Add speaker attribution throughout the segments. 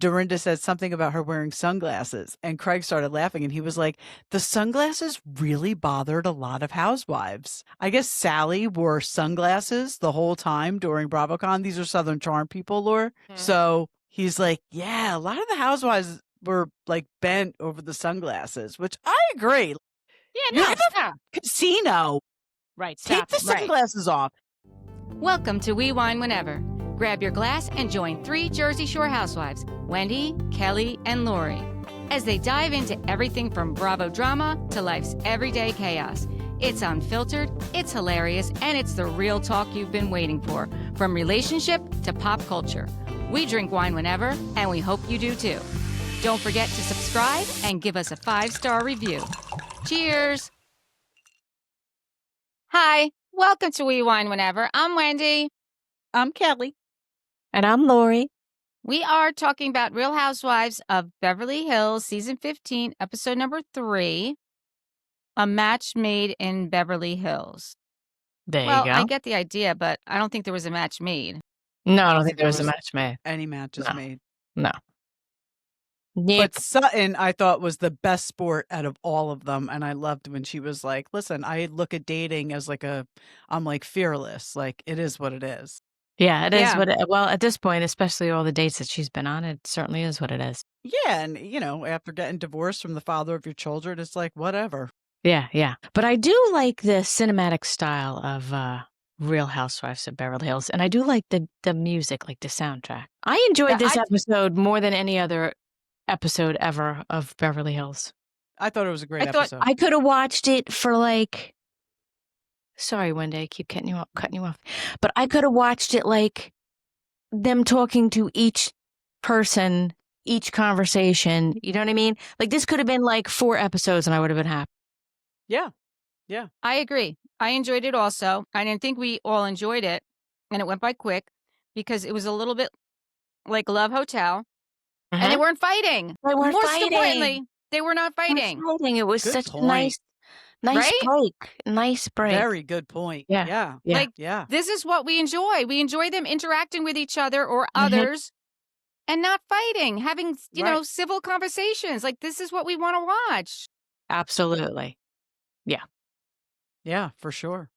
Speaker 1: Dorinda said something about her wearing sunglasses, and Craig started laughing, and he was like, the sunglasses really bothered a lot of housewives. I guess Sally wore sunglasses the whole time during BravoCon. These are Southern Charm people, Laura. So he's like, yeah, a lot of the housewives were like bent over the sunglasses, which I agree.
Speaker 2: Yeah,
Speaker 1: You're
Speaker 2: no,
Speaker 1: in a
Speaker 2: stop.
Speaker 1: casino.
Speaker 2: Right,
Speaker 1: Take
Speaker 2: stop.
Speaker 1: the sunglasses off.
Speaker 3: Welcome to We Wine Whenever. Grab your glass and join 3 Jersey Shore housewives, Wendy, Kelly, and Lori, as they dive into everything from Bravo drama to life's everyday chaos. It's unfiltered, it's hilarious, and it's the real talk you've been waiting for, from relationship to pop culture. We drink wine whenever, and we hope you do too. Don't forget to subscribe and give us a 5-star review. Cheers! Hi, welcome to We Wine Whenever. I'm Wendy.
Speaker 1: I'm Kelly.
Speaker 4: And I'm Lori.
Speaker 3: We are talking about Real Housewives of Beverly Hills, Season 15, Episode number 3, A Match Made in Beverly Hills.
Speaker 4: There
Speaker 3: Well,
Speaker 4: you go.
Speaker 3: I get the idea, but I don't think there was a match made.
Speaker 4: No, I don't think there was a match made.
Speaker 1: Any matches
Speaker 4: No.
Speaker 1: made.
Speaker 4: No.
Speaker 1: But Sutton, I thought, was the best sport out of all of them. And I loved when she was like, listen, I look at dating as like I'm like fearless. Like, it is what it is.
Speaker 4: Yeah, it is
Speaker 3: Yeah.
Speaker 4: what well, at this point, especially all the dates that she's been on, it certainly is what it is.
Speaker 1: Yeah. And, after getting divorced from the father of your children, it's like, whatever.
Speaker 4: Yeah, yeah. But I do like the cinematic style of Real Housewives of Beverly Hills. And I do like the music, like the soundtrack. I enjoyed this episode more than any other episode ever of Beverly Hills.
Speaker 1: I thought it was a great episode.
Speaker 4: I could have watched it for like, sorry, Wendy, I keep cutting you off. But I could have watched it like them talking to each person, each conversation. You know what I mean? Like this could have been like 4 episodes and I would have been happy.
Speaker 1: Yeah. Yeah.
Speaker 3: I agree. I enjoyed it also. I didn't think we all enjoyed it, and it went by quick because it was a little bit like Love Hotel, and they weren't fighting.
Speaker 4: They weren't
Speaker 3: Most
Speaker 4: fighting.
Speaker 3: importantly, they were not fighting.
Speaker 4: It was
Speaker 1: Good
Speaker 4: such
Speaker 1: point.
Speaker 4: a nice
Speaker 3: Right?
Speaker 4: break. Nice break.
Speaker 1: Very good point.
Speaker 4: Yeah.
Speaker 1: Yeah.
Speaker 4: Yeah.
Speaker 3: Like,
Speaker 1: Yeah.
Speaker 3: this is what we enjoy. We enjoy them interacting with each other or others and not fighting, having,
Speaker 1: Right.
Speaker 3: civil conversations. Like, this is what we want to watch.
Speaker 4: Absolutely.
Speaker 1: Yeah, for sure.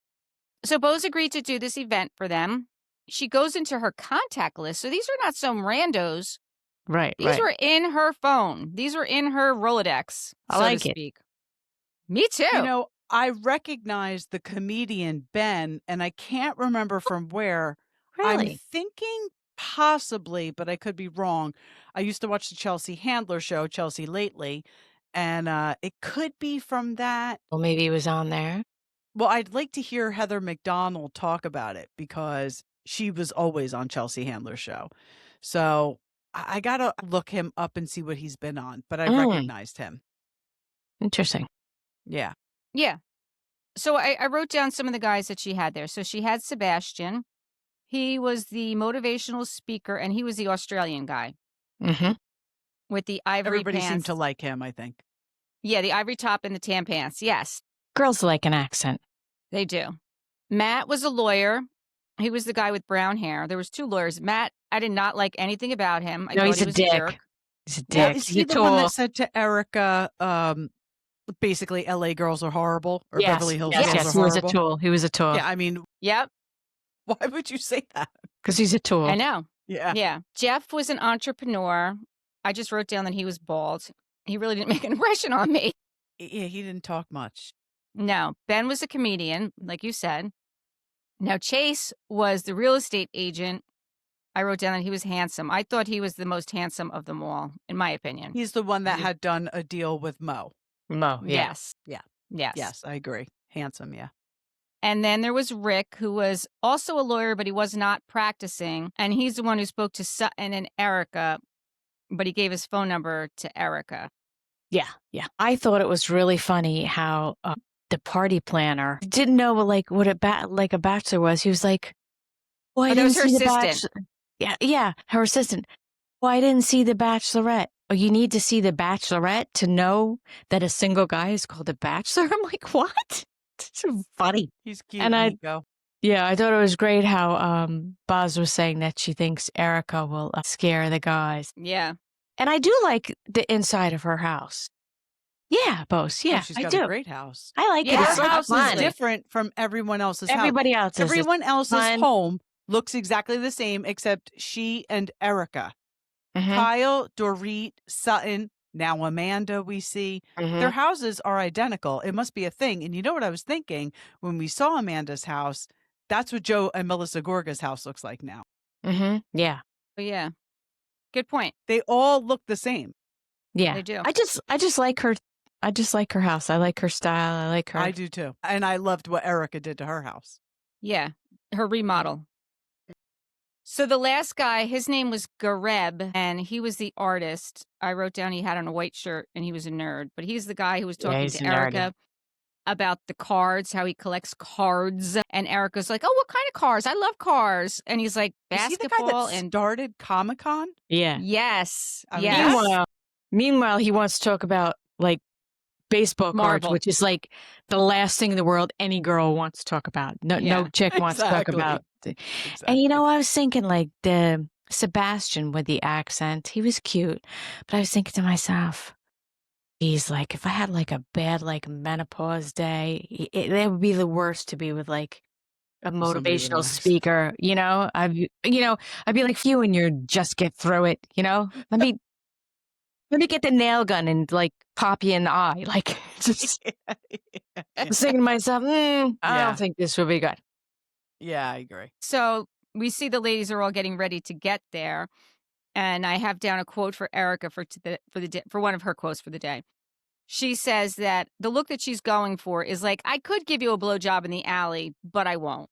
Speaker 3: So Bose agreed to do this event for them. She goes into her contact list. So these are not some randos.
Speaker 4: Right.
Speaker 3: These were in her phone. These were in her Rolodex,
Speaker 4: I
Speaker 3: so
Speaker 4: like
Speaker 3: to
Speaker 4: it.
Speaker 3: speak. Me too.
Speaker 1: I recognized the comedian Ben, and I can't remember from where.
Speaker 4: Really?
Speaker 1: I'm thinking possibly, but I could be wrong. I used to watch the Chelsea Handler show, Chelsea Lately, and it could be from that.
Speaker 4: Well, maybe it was on there.
Speaker 1: Well, I'd like to hear Heather McDonald talk about it because she was always on Chelsea Handler's show. So I got to look him up and see what he's been on, but I recognized him.
Speaker 4: Interesting.
Speaker 1: Yeah.
Speaker 3: Yeah. So I wrote down some of the guys that she had there. So she had Sebastian. He was the motivational speaker, and he was the Australian guy
Speaker 4: Mm-hmm.
Speaker 3: with the ivory
Speaker 1: Everybody
Speaker 3: pants.
Speaker 1: seemed to like him, I think.
Speaker 3: Yeah, the ivory top and the tan pants. Yes,
Speaker 4: Girls like an accent.
Speaker 3: they do. Matt was a lawyer. He was the guy with brown hair. There was 2 lawyers. Matt, I did not like anything about him. I
Speaker 4: No,
Speaker 3: thought
Speaker 4: he's
Speaker 3: he
Speaker 4: a
Speaker 3: was
Speaker 4: dick.
Speaker 3: jerk.
Speaker 4: He's a
Speaker 1: Now,
Speaker 4: dick.
Speaker 1: is
Speaker 4: He's
Speaker 1: he
Speaker 4: a
Speaker 1: the one
Speaker 4: tool.
Speaker 1: that said to Erika, basically, LA girls are horrible, or
Speaker 4: Yes,
Speaker 1: Beverly Hills
Speaker 4: yes,
Speaker 1: girls
Speaker 4: yes.
Speaker 1: are
Speaker 4: He was a
Speaker 1: horrible?
Speaker 4: tool. He was a tool.
Speaker 1: Yeah, I mean,
Speaker 3: Yep,
Speaker 1: why would you say that?
Speaker 4: Because he's a tool.
Speaker 3: I know.
Speaker 1: Yeah.
Speaker 3: Yeah. Jeff was an entrepreneur. I just wrote down that he was bald. He really didn't make an impression on me.
Speaker 1: Yeah, he didn't talk much.
Speaker 3: No, Ben was a comedian, like you said. Now, Chase was the real estate agent. I wrote down that he was handsome. I thought he was the most handsome of them all, in my opinion.
Speaker 1: He's the one that had done a deal with Mo.
Speaker 4: Mo. Yeah.
Speaker 3: Yes.
Speaker 1: Yeah.
Speaker 3: Yes.
Speaker 1: Yes, I agree. Handsome, yeah.
Speaker 3: And then there was Rick, who was also a lawyer, but he was not practicing. And he's the one who spoke to Sutton and Erika, but he gave his phone number to Erika.
Speaker 4: Yeah. Yeah. I thought it was really funny how the party planner didn't know like what a bachelor was. He was like, "Oh, I
Speaker 3: Oh, that
Speaker 4: didn't
Speaker 3: was her
Speaker 4: see the
Speaker 3: assistant.
Speaker 4: bachelor." Yeah. Yeah. Her assistant. "Well, I didn't see the bachelorette." "Oh, you need to see the bachelorette to know that a single guy is called a bachelor." I'm like, what? It's so funny.
Speaker 1: He's cute,
Speaker 4: And
Speaker 1: Nico.
Speaker 4: Yeah, I thought it was great how Boz was saying that she thinks Erika will scare the guys.
Speaker 3: Yeah.
Speaker 4: And I do like the inside of her house. Yeah, Bose.
Speaker 1: Oh,
Speaker 4: Yeah,
Speaker 1: she's
Speaker 4: I
Speaker 1: got a
Speaker 4: do.
Speaker 1: great house.
Speaker 4: I like it.
Speaker 3: Yeah,
Speaker 1: Her
Speaker 4: It's
Speaker 3: her
Speaker 1: house is
Speaker 3: house is
Speaker 4: fun.
Speaker 1: different from everyone else's house.
Speaker 4: Everybody else's. It's
Speaker 1: Everyone else's
Speaker 4: fun.
Speaker 1: home looks exactly the same except she and Erika.
Speaker 4: Mhm,
Speaker 1: Kyle, Dorit, Sutton, now Amanda we see. Their
Speaker 4: mhm,
Speaker 1: houses are identical. It must be a thing. And you know what I was thinking when we saw Amanda's house? That's what Joe and Melissa Gorga's house looks like now.
Speaker 4: mhm. Yeah,
Speaker 3: Oh, yeah. Good point.
Speaker 1: They all look the same.
Speaker 4: yeah.
Speaker 3: They do.
Speaker 4: I just like her. I just like her house. I like her style. I like her.
Speaker 1: I do too. And I loved what Erika did to her house.
Speaker 3: Yeah, her remodel. So the last guy, his name was Gareb, and he was the artist. I wrote down he had on a white shirt, and he was a nerd. But he's the guy who was
Speaker 4: Yeah,
Speaker 3: talking
Speaker 4: he's
Speaker 3: to
Speaker 4: a nerdy.
Speaker 3: Erika about the cards, how he collects cards. And Erica's like, "Oh, what kind of cars? I love cars." And he's like,
Speaker 1: Is he the guy
Speaker 3: "Basketball
Speaker 1: that
Speaker 3: and
Speaker 1: started Comic-Con?
Speaker 4: Yeah.
Speaker 3: yes,
Speaker 1: I mean,
Speaker 3: yes,
Speaker 4: Meanwhile, he wants to talk about like baseball cards,
Speaker 3: Marvel."
Speaker 4: which is like the last thing in the world any girl wants to talk about. No,
Speaker 3: Yeah,
Speaker 4: no chick wants to talk
Speaker 1: exactly.
Speaker 4: about.
Speaker 1: Exactly.
Speaker 4: And you know, I was thinking like the Sebastian with the accent, he was cute, but I was thinking to myself, he's like, if I had like a bad like menopause day, that would be the worst to be with like a
Speaker 1: Somebody with
Speaker 4: motivational
Speaker 1: an
Speaker 4: speaker. You know, I'd be like you, and you're just get through it. You know, let me get the nail gun and like pop you in the eye. Like just I was thinking to myself, I
Speaker 1: Yeah.
Speaker 4: don't think this will be good.
Speaker 1: Yeah, I agree.
Speaker 3: So we see the ladies are all getting ready to get there, and I have down a quote for Erika for one of her quotes for the day. She says that the look that she's going for is like, "I could give you a blowjob in the alley, but I won't."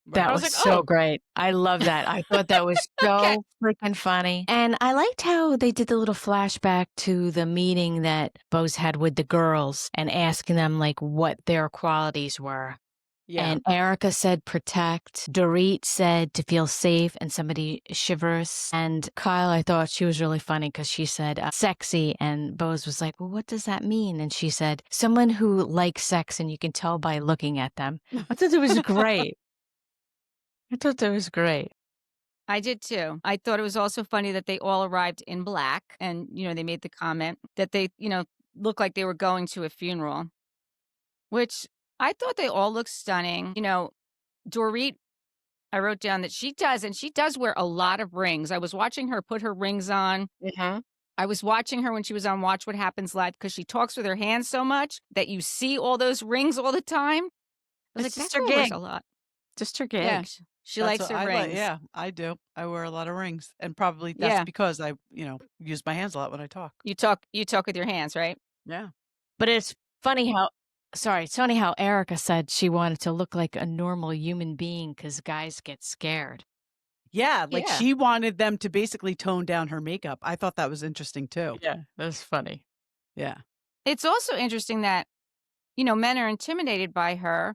Speaker 4: That
Speaker 3: I
Speaker 4: was
Speaker 3: was like,
Speaker 4: so
Speaker 3: "Oh,
Speaker 4: great. I love that. I thought that was
Speaker 3: okay."
Speaker 4: so freaking funny. And I liked how they did the little flashback to the meeting that Bose had with the girls and asking them like what their qualities were.
Speaker 1: Yeah.
Speaker 4: And Erika said protect. Dorit said to feel safe and somebody chivalrous. And Kyle, I thought she was really funny because she said sexy. And Bose was like, well, what does that mean? And she said, someone who likes sex and you can tell by looking at them. I thought it was great. I thought that was great.
Speaker 3: I did too. I thought it was also funny that they all arrived in black, and they made the comment that they looked like they were going to a funeral, which I thought they all looked stunning. Dorit, I wrote down that she does wear a lot of rings. I was watching her put her rings on.
Speaker 4: Mm-hmm.
Speaker 3: I was watching her when she was on Watch What Happens Live because she talks with her hands so much that you see all those rings all the time. I was
Speaker 4: It's
Speaker 3: like,
Speaker 4: just
Speaker 3: that
Speaker 4: her
Speaker 3: girl wears
Speaker 4: gig.
Speaker 3: a lot.
Speaker 4: Just her gig.
Speaker 3: Yeah, she likes
Speaker 1: what
Speaker 3: her
Speaker 1: I
Speaker 3: rings.
Speaker 1: yeah, I do. I wear a lot of rings. And probably that's
Speaker 3: Yeah.
Speaker 1: because I, use my hands a lot when I talk.
Speaker 3: You talk with your hands, right?
Speaker 1: Yeah.
Speaker 4: But it's funny how Erika said she wanted to look like a normal human being because guys get scared.
Speaker 1: Yeah, like
Speaker 3: Yeah.
Speaker 1: she wanted them to basically tone down her makeup. I thought that was interesting too.
Speaker 4: Yeah, that's funny.
Speaker 1: Yeah.
Speaker 3: It's also interesting that, men are intimidated by her.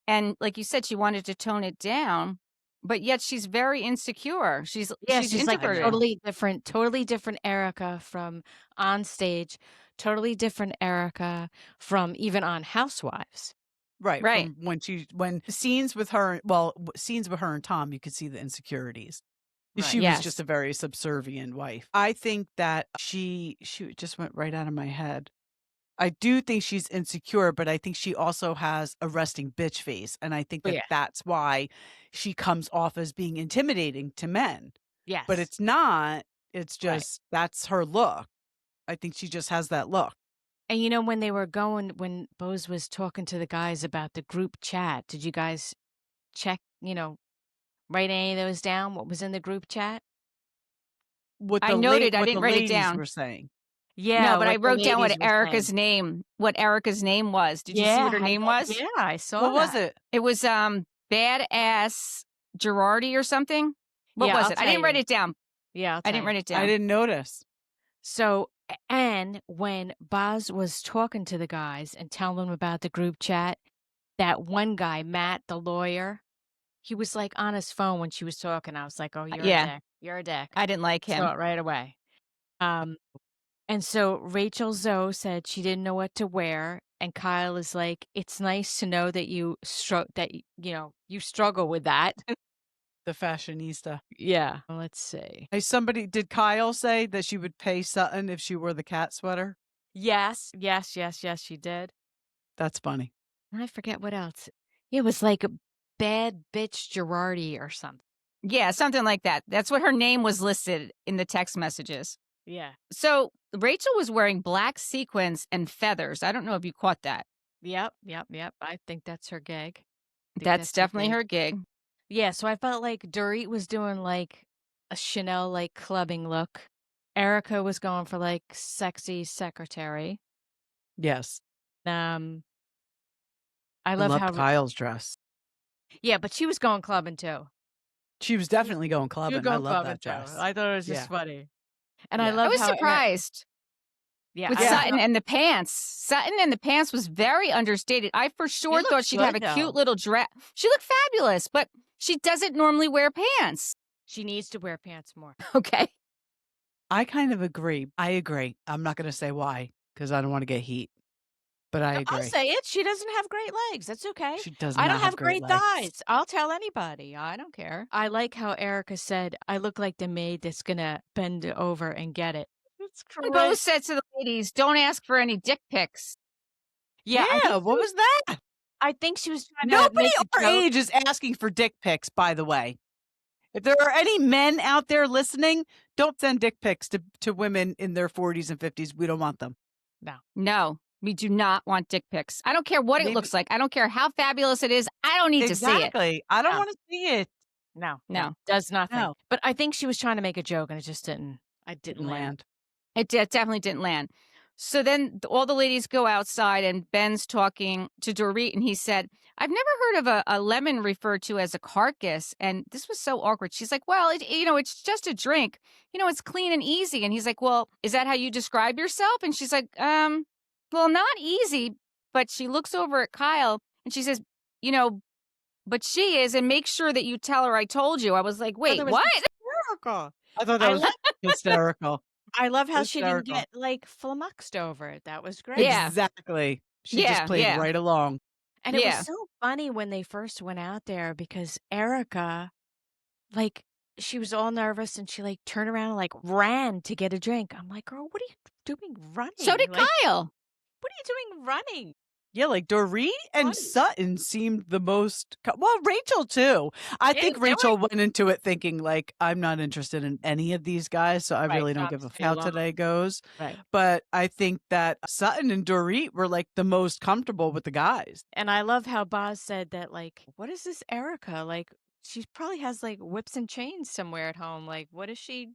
Speaker 3: And like you said, she wanted to tone it down, but yet she's very insecure. She's
Speaker 4: She's like a
Speaker 3: introverted.
Speaker 4: totally different Erika from on stage, totally different Erika from even on Housewives.
Speaker 1: Right.
Speaker 3: Right.
Speaker 1: From when scenes with her and Tom, you could see the insecurities.
Speaker 4: Right.
Speaker 1: She was
Speaker 3: Yes.
Speaker 1: just a very subservient wife. I think that she just went right out of my head. I do think she's insecure, but I think she also has a resting bitch face. And I think that that's why she comes off as being intimidating to men.
Speaker 4: Yes.
Speaker 1: But it's not. It's just that's her look. I think she just has that look.
Speaker 4: And when Bose was talking to the guys about the group chat, did you guys check, write any of those down? What was in the group chat?
Speaker 1: What
Speaker 3: I
Speaker 1: the
Speaker 3: noted, I
Speaker 1: what
Speaker 3: didn't
Speaker 1: the
Speaker 3: write it
Speaker 1: ladies
Speaker 3: down.
Speaker 1: were saying.
Speaker 4: Yeah.
Speaker 3: No, but I
Speaker 4: what the
Speaker 3: wrote down
Speaker 4: ladies
Speaker 3: what Erika's name was. Did you see what her name was?
Speaker 4: Yeah, I saw
Speaker 1: What was
Speaker 4: that.
Speaker 1: it?
Speaker 3: It was badass Girardi or something. What
Speaker 4: Yeah,
Speaker 3: was
Speaker 4: I'll
Speaker 3: it? I
Speaker 4: tell
Speaker 3: didn't write
Speaker 4: you.
Speaker 3: it down.
Speaker 4: Yeah,
Speaker 3: I didn't write it down.
Speaker 1: I didn't notice.
Speaker 4: So, and when Boz was talking to the guys and telling them about the group chat, that one guy, Matt, the lawyer, he was like on his phone when she was talking. I was like, oh, you're a dick. You're a dick.
Speaker 3: I didn't like him.
Speaker 4: Saw it right away. And so Rachel Zoe said she didn't know what to wear. And Kyle is like, it's nice to know that you struggle with that.
Speaker 1: The fashionista.
Speaker 4: Yeah. Let's see.
Speaker 1: Hey, did Kyle say that she would pay Sutton if she wore the cat sweater?
Speaker 4: Yes, she did.
Speaker 1: That's funny.
Speaker 4: And I forget what else. It was like a bad bitch Girardi or something.
Speaker 3: Yeah, something like that. That's what her name was listed in the text messages.
Speaker 4: Yeah.
Speaker 3: So Rachel was wearing black sequins and feathers. I don't know if you caught that.
Speaker 4: Yep. I think that's her gig.
Speaker 3: That's definitely her gig.
Speaker 4: Yeah, so I felt like Dorit was doing like a Chanel like clubbing look. Erika was going for like sexy secretary.
Speaker 1: Yes.
Speaker 4: I
Speaker 1: I
Speaker 4: love
Speaker 1: love
Speaker 4: how
Speaker 1: Kyle's dress.
Speaker 4: Yeah, but she was going clubbing too.
Speaker 1: She was definitely going
Speaker 4: You're
Speaker 1: clubbing. I
Speaker 4: going
Speaker 1: love
Speaker 4: clubbing
Speaker 1: that
Speaker 4: too.
Speaker 1: dress.
Speaker 4: I thought it was just
Speaker 1: Yeah.
Speaker 4: funny. And I
Speaker 1: Yeah.
Speaker 4: love
Speaker 3: I was
Speaker 4: how
Speaker 3: surprised
Speaker 4: Yeah,
Speaker 3: with
Speaker 4: I
Speaker 3: Sutton and the pants. Sutton and the pants was very understated. I for sure
Speaker 4: looked
Speaker 3: thought she'd have a
Speaker 4: good,
Speaker 3: cute
Speaker 4: though.
Speaker 3: little dress. She looked fabulous, but she doesn't normally wear pants.
Speaker 4: She needs to wear pants more.
Speaker 3: Okay.
Speaker 1: I kind of agree. I agree. I'm not going to say why because I don't want to get heat, but I agree.
Speaker 4: I'll say it. She doesn't have great legs. That's okay.
Speaker 1: She does
Speaker 4: I
Speaker 1: not
Speaker 4: don't have great
Speaker 1: legs.
Speaker 4: thighs. I'll tell anybody. I don't care. I like how Erika said, I look like the maid that's going to bend over and get it. That's
Speaker 3: We
Speaker 4: great.
Speaker 3: both said to the ladies, don't ask for any dick pics.
Speaker 4: Yeah,
Speaker 1: What was that?
Speaker 4: I think she was trying to
Speaker 1: Nobody
Speaker 4: make a
Speaker 1: our
Speaker 4: joke.
Speaker 1: age is asking for dick pics, by the way. If there are any men out there listening, don't send dick pics to women in their 40s and 50s. We don't want them.
Speaker 3: No, we do not want dick pics. I don't care what it
Speaker 1: Maybe-
Speaker 3: looks like. I don't care how fabulous it is. I don't need to see it.
Speaker 1: Exactly. I don't
Speaker 4: No.
Speaker 1: want to see it.
Speaker 4: No.
Speaker 3: No.
Speaker 4: Does nothing.
Speaker 1: No.
Speaker 4: But I think she was trying to make a joke and it just didn't. I didn't land.
Speaker 3: It definitely didn't land. So then all the ladies go outside and Ben's talking to Dorit and he said, I've never heard of a lemon referred to as a carcass. And this was so awkward. She's like, well, it's just a drink. It's clean and easy. And he's like, well, is that how you describe yourself? And she's like, well, not easy. But she looks over at Kyle and she says, but she is. And make sure that you tell her I told you. I was like, wait, what?
Speaker 4: Hysterical.
Speaker 1: I thought that was hysterical.
Speaker 4: I love how she didn't
Speaker 1: Hysterical.
Speaker 4: get like flummoxed over it. That was great.
Speaker 3: Yeah.
Speaker 1: Exactly. She
Speaker 3: Yeah,
Speaker 1: just played
Speaker 3: yeah.
Speaker 1: right along.
Speaker 4: And it
Speaker 3: Yeah.
Speaker 4: was so funny when they first went out there because Erika, like, she was all nervous and she like turned around and like ran to get a drink. I'm like, girl, what are you doing running?
Speaker 3: So did
Speaker 4: Like,
Speaker 3: Kyle.
Speaker 4: what are you doing running?
Speaker 1: Yeah, like Dorit and
Speaker 4: Funny.
Speaker 1: Sutton seemed the most. Well, Rachel too. I
Speaker 4: Yeah,
Speaker 1: think
Speaker 4: they were-
Speaker 1: Rachel went into it thinking like, I'm not interested in any of these guys, so I
Speaker 4: Right,
Speaker 1: really don't
Speaker 4: not
Speaker 1: give a
Speaker 4: stay
Speaker 1: how
Speaker 4: alone.
Speaker 1: today goes.
Speaker 4: Right.
Speaker 1: But I think that Sutton and Dorit were like the most comfortable with the guys.
Speaker 4: And I love how Boz said that, like, what is this Erika? Like, she probably has like whips and chains somewhere at home. Like, what is she?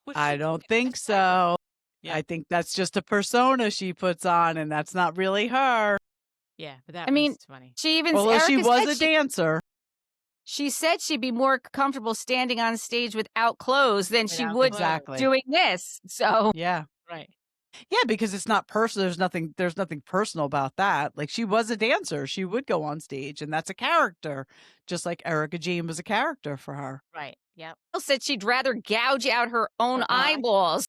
Speaker 4: what's
Speaker 1: I
Speaker 4: she
Speaker 1: don't
Speaker 4: doing?
Speaker 1: think so.
Speaker 4: Yeah.
Speaker 1: I think that's just a persona she puts on, and that's not really her.
Speaker 4: Yeah, but that
Speaker 3: I mean,
Speaker 4: was funny.
Speaker 3: She even
Speaker 1: Although she
Speaker 3: Erika
Speaker 1: was
Speaker 3: said
Speaker 1: a dancer.
Speaker 3: she said she'd be more comfortable standing on stage without clothes than she
Speaker 4: Without
Speaker 3: would
Speaker 4: clothes.
Speaker 1: Exactly.
Speaker 3: doing this. So
Speaker 1: Yeah.
Speaker 4: Right.
Speaker 1: Yeah, because it's not personal. There's nothing personal about that. Like she was a dancer. She would go on stage and that's a character. Just like Erika Jean was a character for her.
Speaker 4: Right. Yep.
Speaker 3: said she'd rather gouge out her own
Speaker 4: Her eye.
Speaker 3: eyeballs.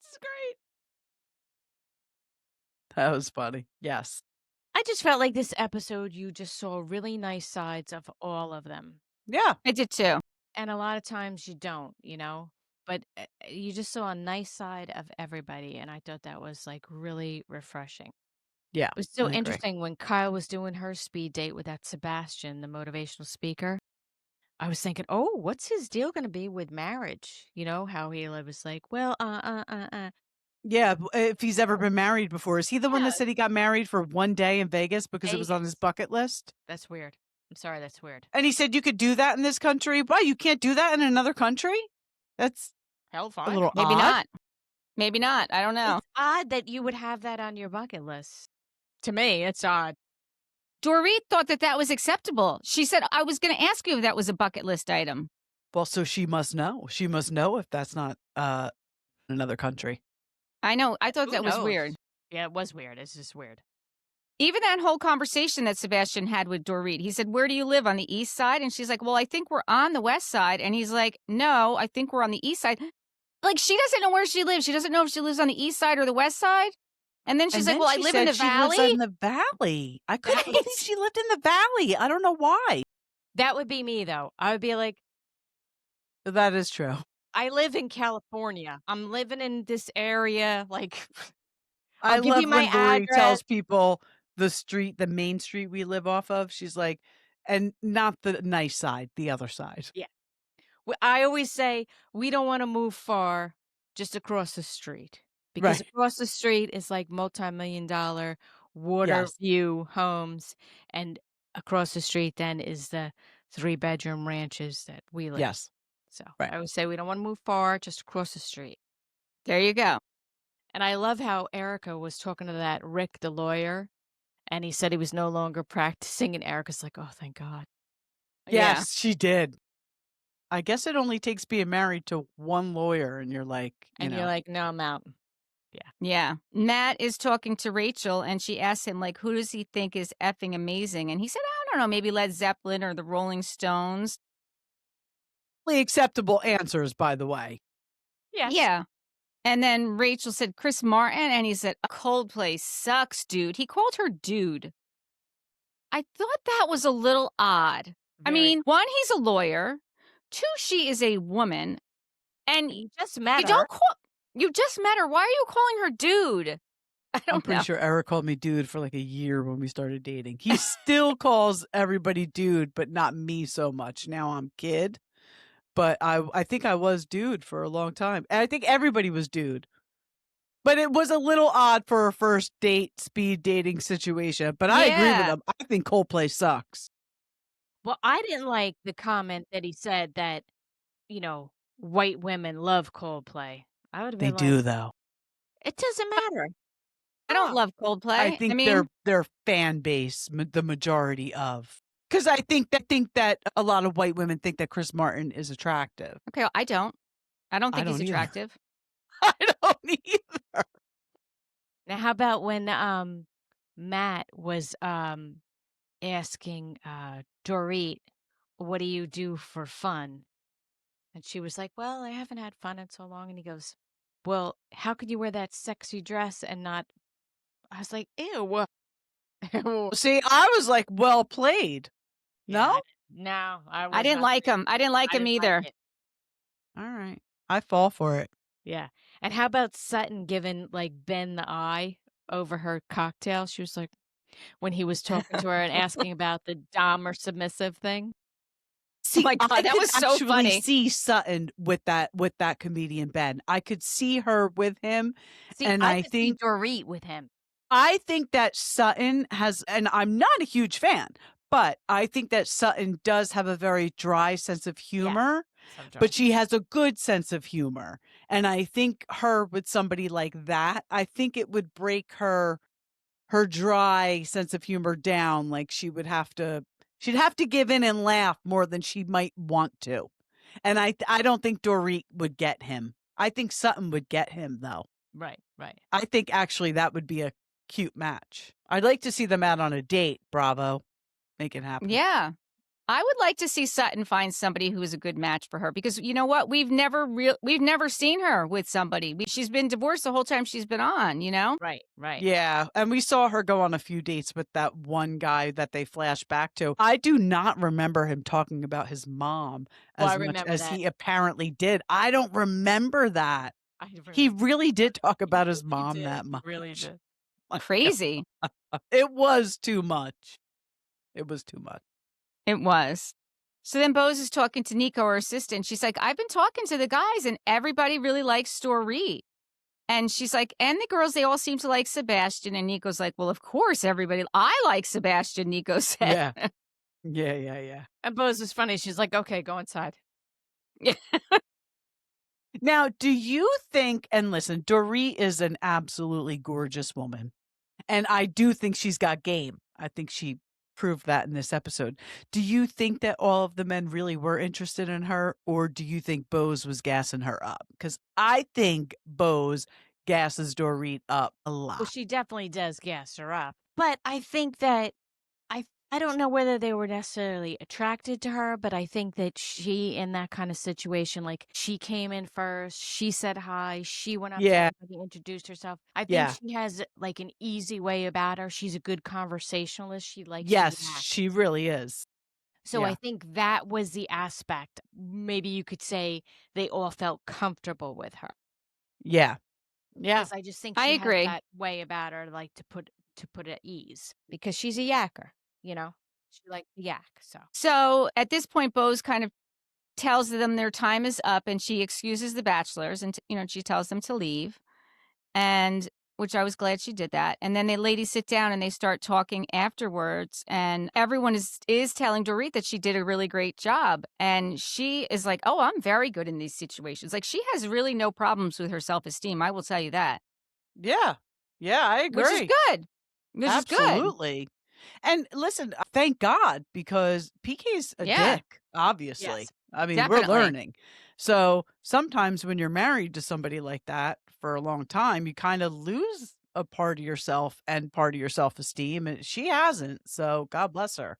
Speaker 4: This is great.
Speaker 1: That was funny. Yes.
Speaker 4: I just felt like this episode, you just saw really nice sides of all of them.
Speaker 1: Yeah.
Speaker 3: I did too.
Speaker 4: And a lot of times you don't, but you just saw a nice side of everybody. And I thought that was like really refreshing.
Speaker 1: Yeah.
Speaker 4: It was so
Speaker 1: I agree.
Speaker 4: interesting when Kyle was doing her speed date with that Sebastian, the motivational speaker. I was thinking, oh, what's his deal going to be with marriage? How he was like, well,
Speaker 1: Yeah. If he's ever been married before. Is he the one that said he got married for one day in Vegas because it was on his
Speaker 4: Vegas.
Speaker 1: bucket list?
Speaker 4: That's weird. I'm sorry, that's weird.
Speaker 1: And he said you could do that in this country. Why? You can't do that in another country? That's
Speaker 4: Hell,
Speaker 1: a
Speaker 4: fine.
Speaker 1: little
Speaker 3: Maybe
Speaker 1: odd.
Speaker 3: not. Maybe not. I don't know.
Speaker 4: It's odd that you would have that on your bucket list. To me, it's odd.
Speaker 3: Dorit thought that was acceptable. She said, I was going to ask you if that was a bucket list item.
Speaker 1: Well, so she must know. She must know if that's not another country.
Speaker 3: I know. I thought
Speaker 4: Who
Speaker 3: that was
Speaker 4: knows?
Speaker 3: weird.
Speaker 4: Yeah, it was weird. It's just weird.
Speaker 3: Even that whole conversation that Sebastian had with Dorit, he said, where do you live? On the east side? And she's like, well, I think we're on the west side. And he's like, no, I think we're on the east side. Like, she doesn't know where she lives. She doesn't know if she lives on the east side or the west side. And then she's like, well, I live in the
Speaker 1: She lives
Speaker 3: valley.
Speaker 1: in the valley. I couldn't
Speaker 3: Right.
Speaker 1: believe she lived in the valley. I don't know why.
Speaker 4: That would be me, though. I would be like,
Speaker 1: That is true.
Speaker 4: I live in California. I'm living in this area. Like,
Speaker 1: I
Speaker 4: I'll give
Speaker 1: love
Speaker 4: you my
Speaker 1: when Lori
Speaker 4: address.
Speaker 1: tells people the main street we live off of. She's like, and not the nice side, the other side.
Speaker 4: Yeah. I always say we don't want to move far, just across the street. Because
Speaker 1: Right.
Speaker 4: across the street is like multi-million-dollar water
Speaker 1: Yes.
Speaker 4: view homes. And across the street then is the 3-bedroom ranches that we live.
Speaker 1: Yes.
Speaker 4: So
Speaker 1: Right.
Speaker 4: I always say we don't want to move far, just across the street.
Speaker 3: There you go.
Speaker 4: And I love how Erika was talking to that Rick, the lawyer, and he said he was no longer practicing. And Erika's like, oh, thank God.
Speaker 3: Yeah.
Speaker 1: Yes, she did. I guess it only takes being married to one lawyer, and you're like,
Speaker 4: And you're like, no, I'm out.
Speaker 3: Yeah. Matt is talking to Rachel and she asks him, like, who does he think is effing amazing? And he said, I don't know, maybe Led Zeppelin or the Rolling Stones.
Speaker 1: acceptable answers, by the way.
Speaker 4: Yes.
Speaker 3: Yeah. And then Rachel said, Chris Martin. And he said, Coldplay sucks, dude. He called her dude. I thought that was a little odd. I
Speaker 4: Very.
Speaker 3: mean, one, he's a lawyer. Two, she is a woman. And
Speaker 4: You just met
Speaker 3: you
Speaker 4: her.
Speaker 3: don't call, you just met her. Why are you calling her dude? I
Speaker 1: I'm
Speaker 3: don't
Speaker 1: pretty
Speaker 3: know.
Speaker 1: sure Eric called me dude for like a year when we started dating. He still calls everybody dude, but not me so much. Now I'm kid. But I think I was dude for a long time. And I think everybody was dude. But it was a little odd for a first date speed dating situation. But I agree with
Speaker 3: Yeah.
Speaker 1: him. I think Coldplay sucks.
Speaker 4: Well, I didn't like the comment that he said that, white women love Coldplay. I would have
Speaker 1: They
Speaker 4: been like,
Speaker 1: do though.
Speaker 4: it doesn't matter.
Speaker 3: I don't love Coldplay.
Speaker 1: I think their fan base, the majority of. Because I think that a lot of white women think that Chris Martin is attractive.
Speaker 3: Okay, I don't. I don't
Speaker 1: I
Speaker 3: think he's
Speaker 1: don't either.
Speaker 3: attractive.
Speaker 1: I don't either.
Speaker 4: Now, how about when Matt was asking Dorit, what do you do for fun? And she was like, well, I haven't had fun in so long. And he goes, well, how could you wear that sexy dress and not? I was like, ew. Ew.
Speaker 1: See, I was like, well played. No?
Speaker 4: No,
Speaker 3: I didn't like him. I didn't like him either.
Speaker 1: All right. I fall for it.
Speaker 4: Yeah. And how about Sutton giving like Ben the eye over her cocktail? She was like, when he was talking to her and asking about the dom or submissive thing.
Speaker 1: See,
Speaker 3: my God,
Speaker 1: I
Speaker 3: that
Speaker 1: could
Speaker 3: was so
Speaker 1: actually
Speaker 3: funny.
Speaker 1: see Sutton with that comedian Ben. I could see her with him.
Speaker 4: See,
Speaker 1: And
Speaker 4: I
Speaker 1: I
Speaker 4: could see
Speaker 1: think
Speaker 4: Dorit with him.
Speaker 1: I think that Sutton has, and I'm not a huge fan, but I think that Sutton does have a very dry sense of humor, but she has a good sense of humor. And I think her with somebody like that, I think it would break her dry sense of humor down. Like she'd have to give in and laugh more than she might want to. And I don't think Dorit would get him. I think Sutton would get him though.
Speaker 4: Right, right.
Speaker 1: I think actually that would be a cute match. I'd like to see them out on a date. Bravo. Make it happen.
Speaker 3: Yeah. I would like to see Sutton find somebody who is a good match for her because you know what? We've never seen her with somebody. She's been divorced the whole time she's been on, you know?
Speaker 4: Right, right.
Speaker 1: Yeah. And we saw her go on a few dates with that one guy that they flash back to. I do not remember him talking about his mom as much as he apparently did. I don't remember that. He really did talk about his mom that much.
Speaker 4: Really did.
Speaker 3: Crazy.
Speaker 1: It was too much. It was too much.
Speaker 3: It was. So then Bose is talking to Nico, her assistant. She's like, I've been talking to the guys and everybody really likes Dorit. And she's like, and the girls, they all seem to like Sebastian. And Nico's like, well, of course, I like Sebastian, Nico said.
Speaker 1: Yeah.
Speaker 4: And Bose was funny. She's like, okay, go inside.
Speaker 3: Yeah.
Speaker 1: Now, do you think, and listen, Dorit is an absolutely gorgeous woman. And I do think she's got game. I think she proved that in this episode. Do you think that all of the men really were interested in her, or do you think Bose was gassing her up? Because I think Bose gasses Dorit up a lot.
Speaker 4: Well, she definitely does gas her up. But I think that I don't know whether they were necessarily attracted to her, but I think that she, in that kind of situation, like she came in first, she said hi, she went up to everybody, introduced herself. I think she has like an easy way about her. She's a good conversationalist. She likes to
Speaker 1: Yes,
Speaker 4: relax.
Speaker 1: she really is.
Speaker 4: So I think that was the aspect. Maybe you could say they all felt comfortable with her.
Speaker 1: Yeah. Yeah.
Speaker 4: Because I just think
Speaker 3: I
Speaker 4: she has
Speaker 3: agree.
Speaker 4: that way about her, like to put at ease because she's a yacker, you know. She likes to yak. So
Speaker 3: So at this point, Bose kind of tells them their time is up, and she excuses the bachelors, and she tells them to leave, and which I was glad she did that. And then the ladies sit down and they start talking afterwards, and everyone is telling Dorit that she did a really great job, and she is like, "Oh, I'm very good in these situations." Like she has really no problems with her self-esteem. I will tell you that,
Speaker 1: Yeah. Yeah, I
Speaker 3: which is
Speaker 1: agree.
Speaker 3: good. Which is good.
Speaker 1: Absolutely. And listen, thank God, because PK's a
Speaker 3: Yeah,
Speaker 1: dick, obviously.
Speaker 4: yes,
Speaker 1: I mean, we're
Speaker 3: definitely.
Speaker 1: learning. So sometimes when you're married to somebody like that for a long time, you kind of lose a part of yourself and part of your self-esteem. And she hasn't. So God bless her.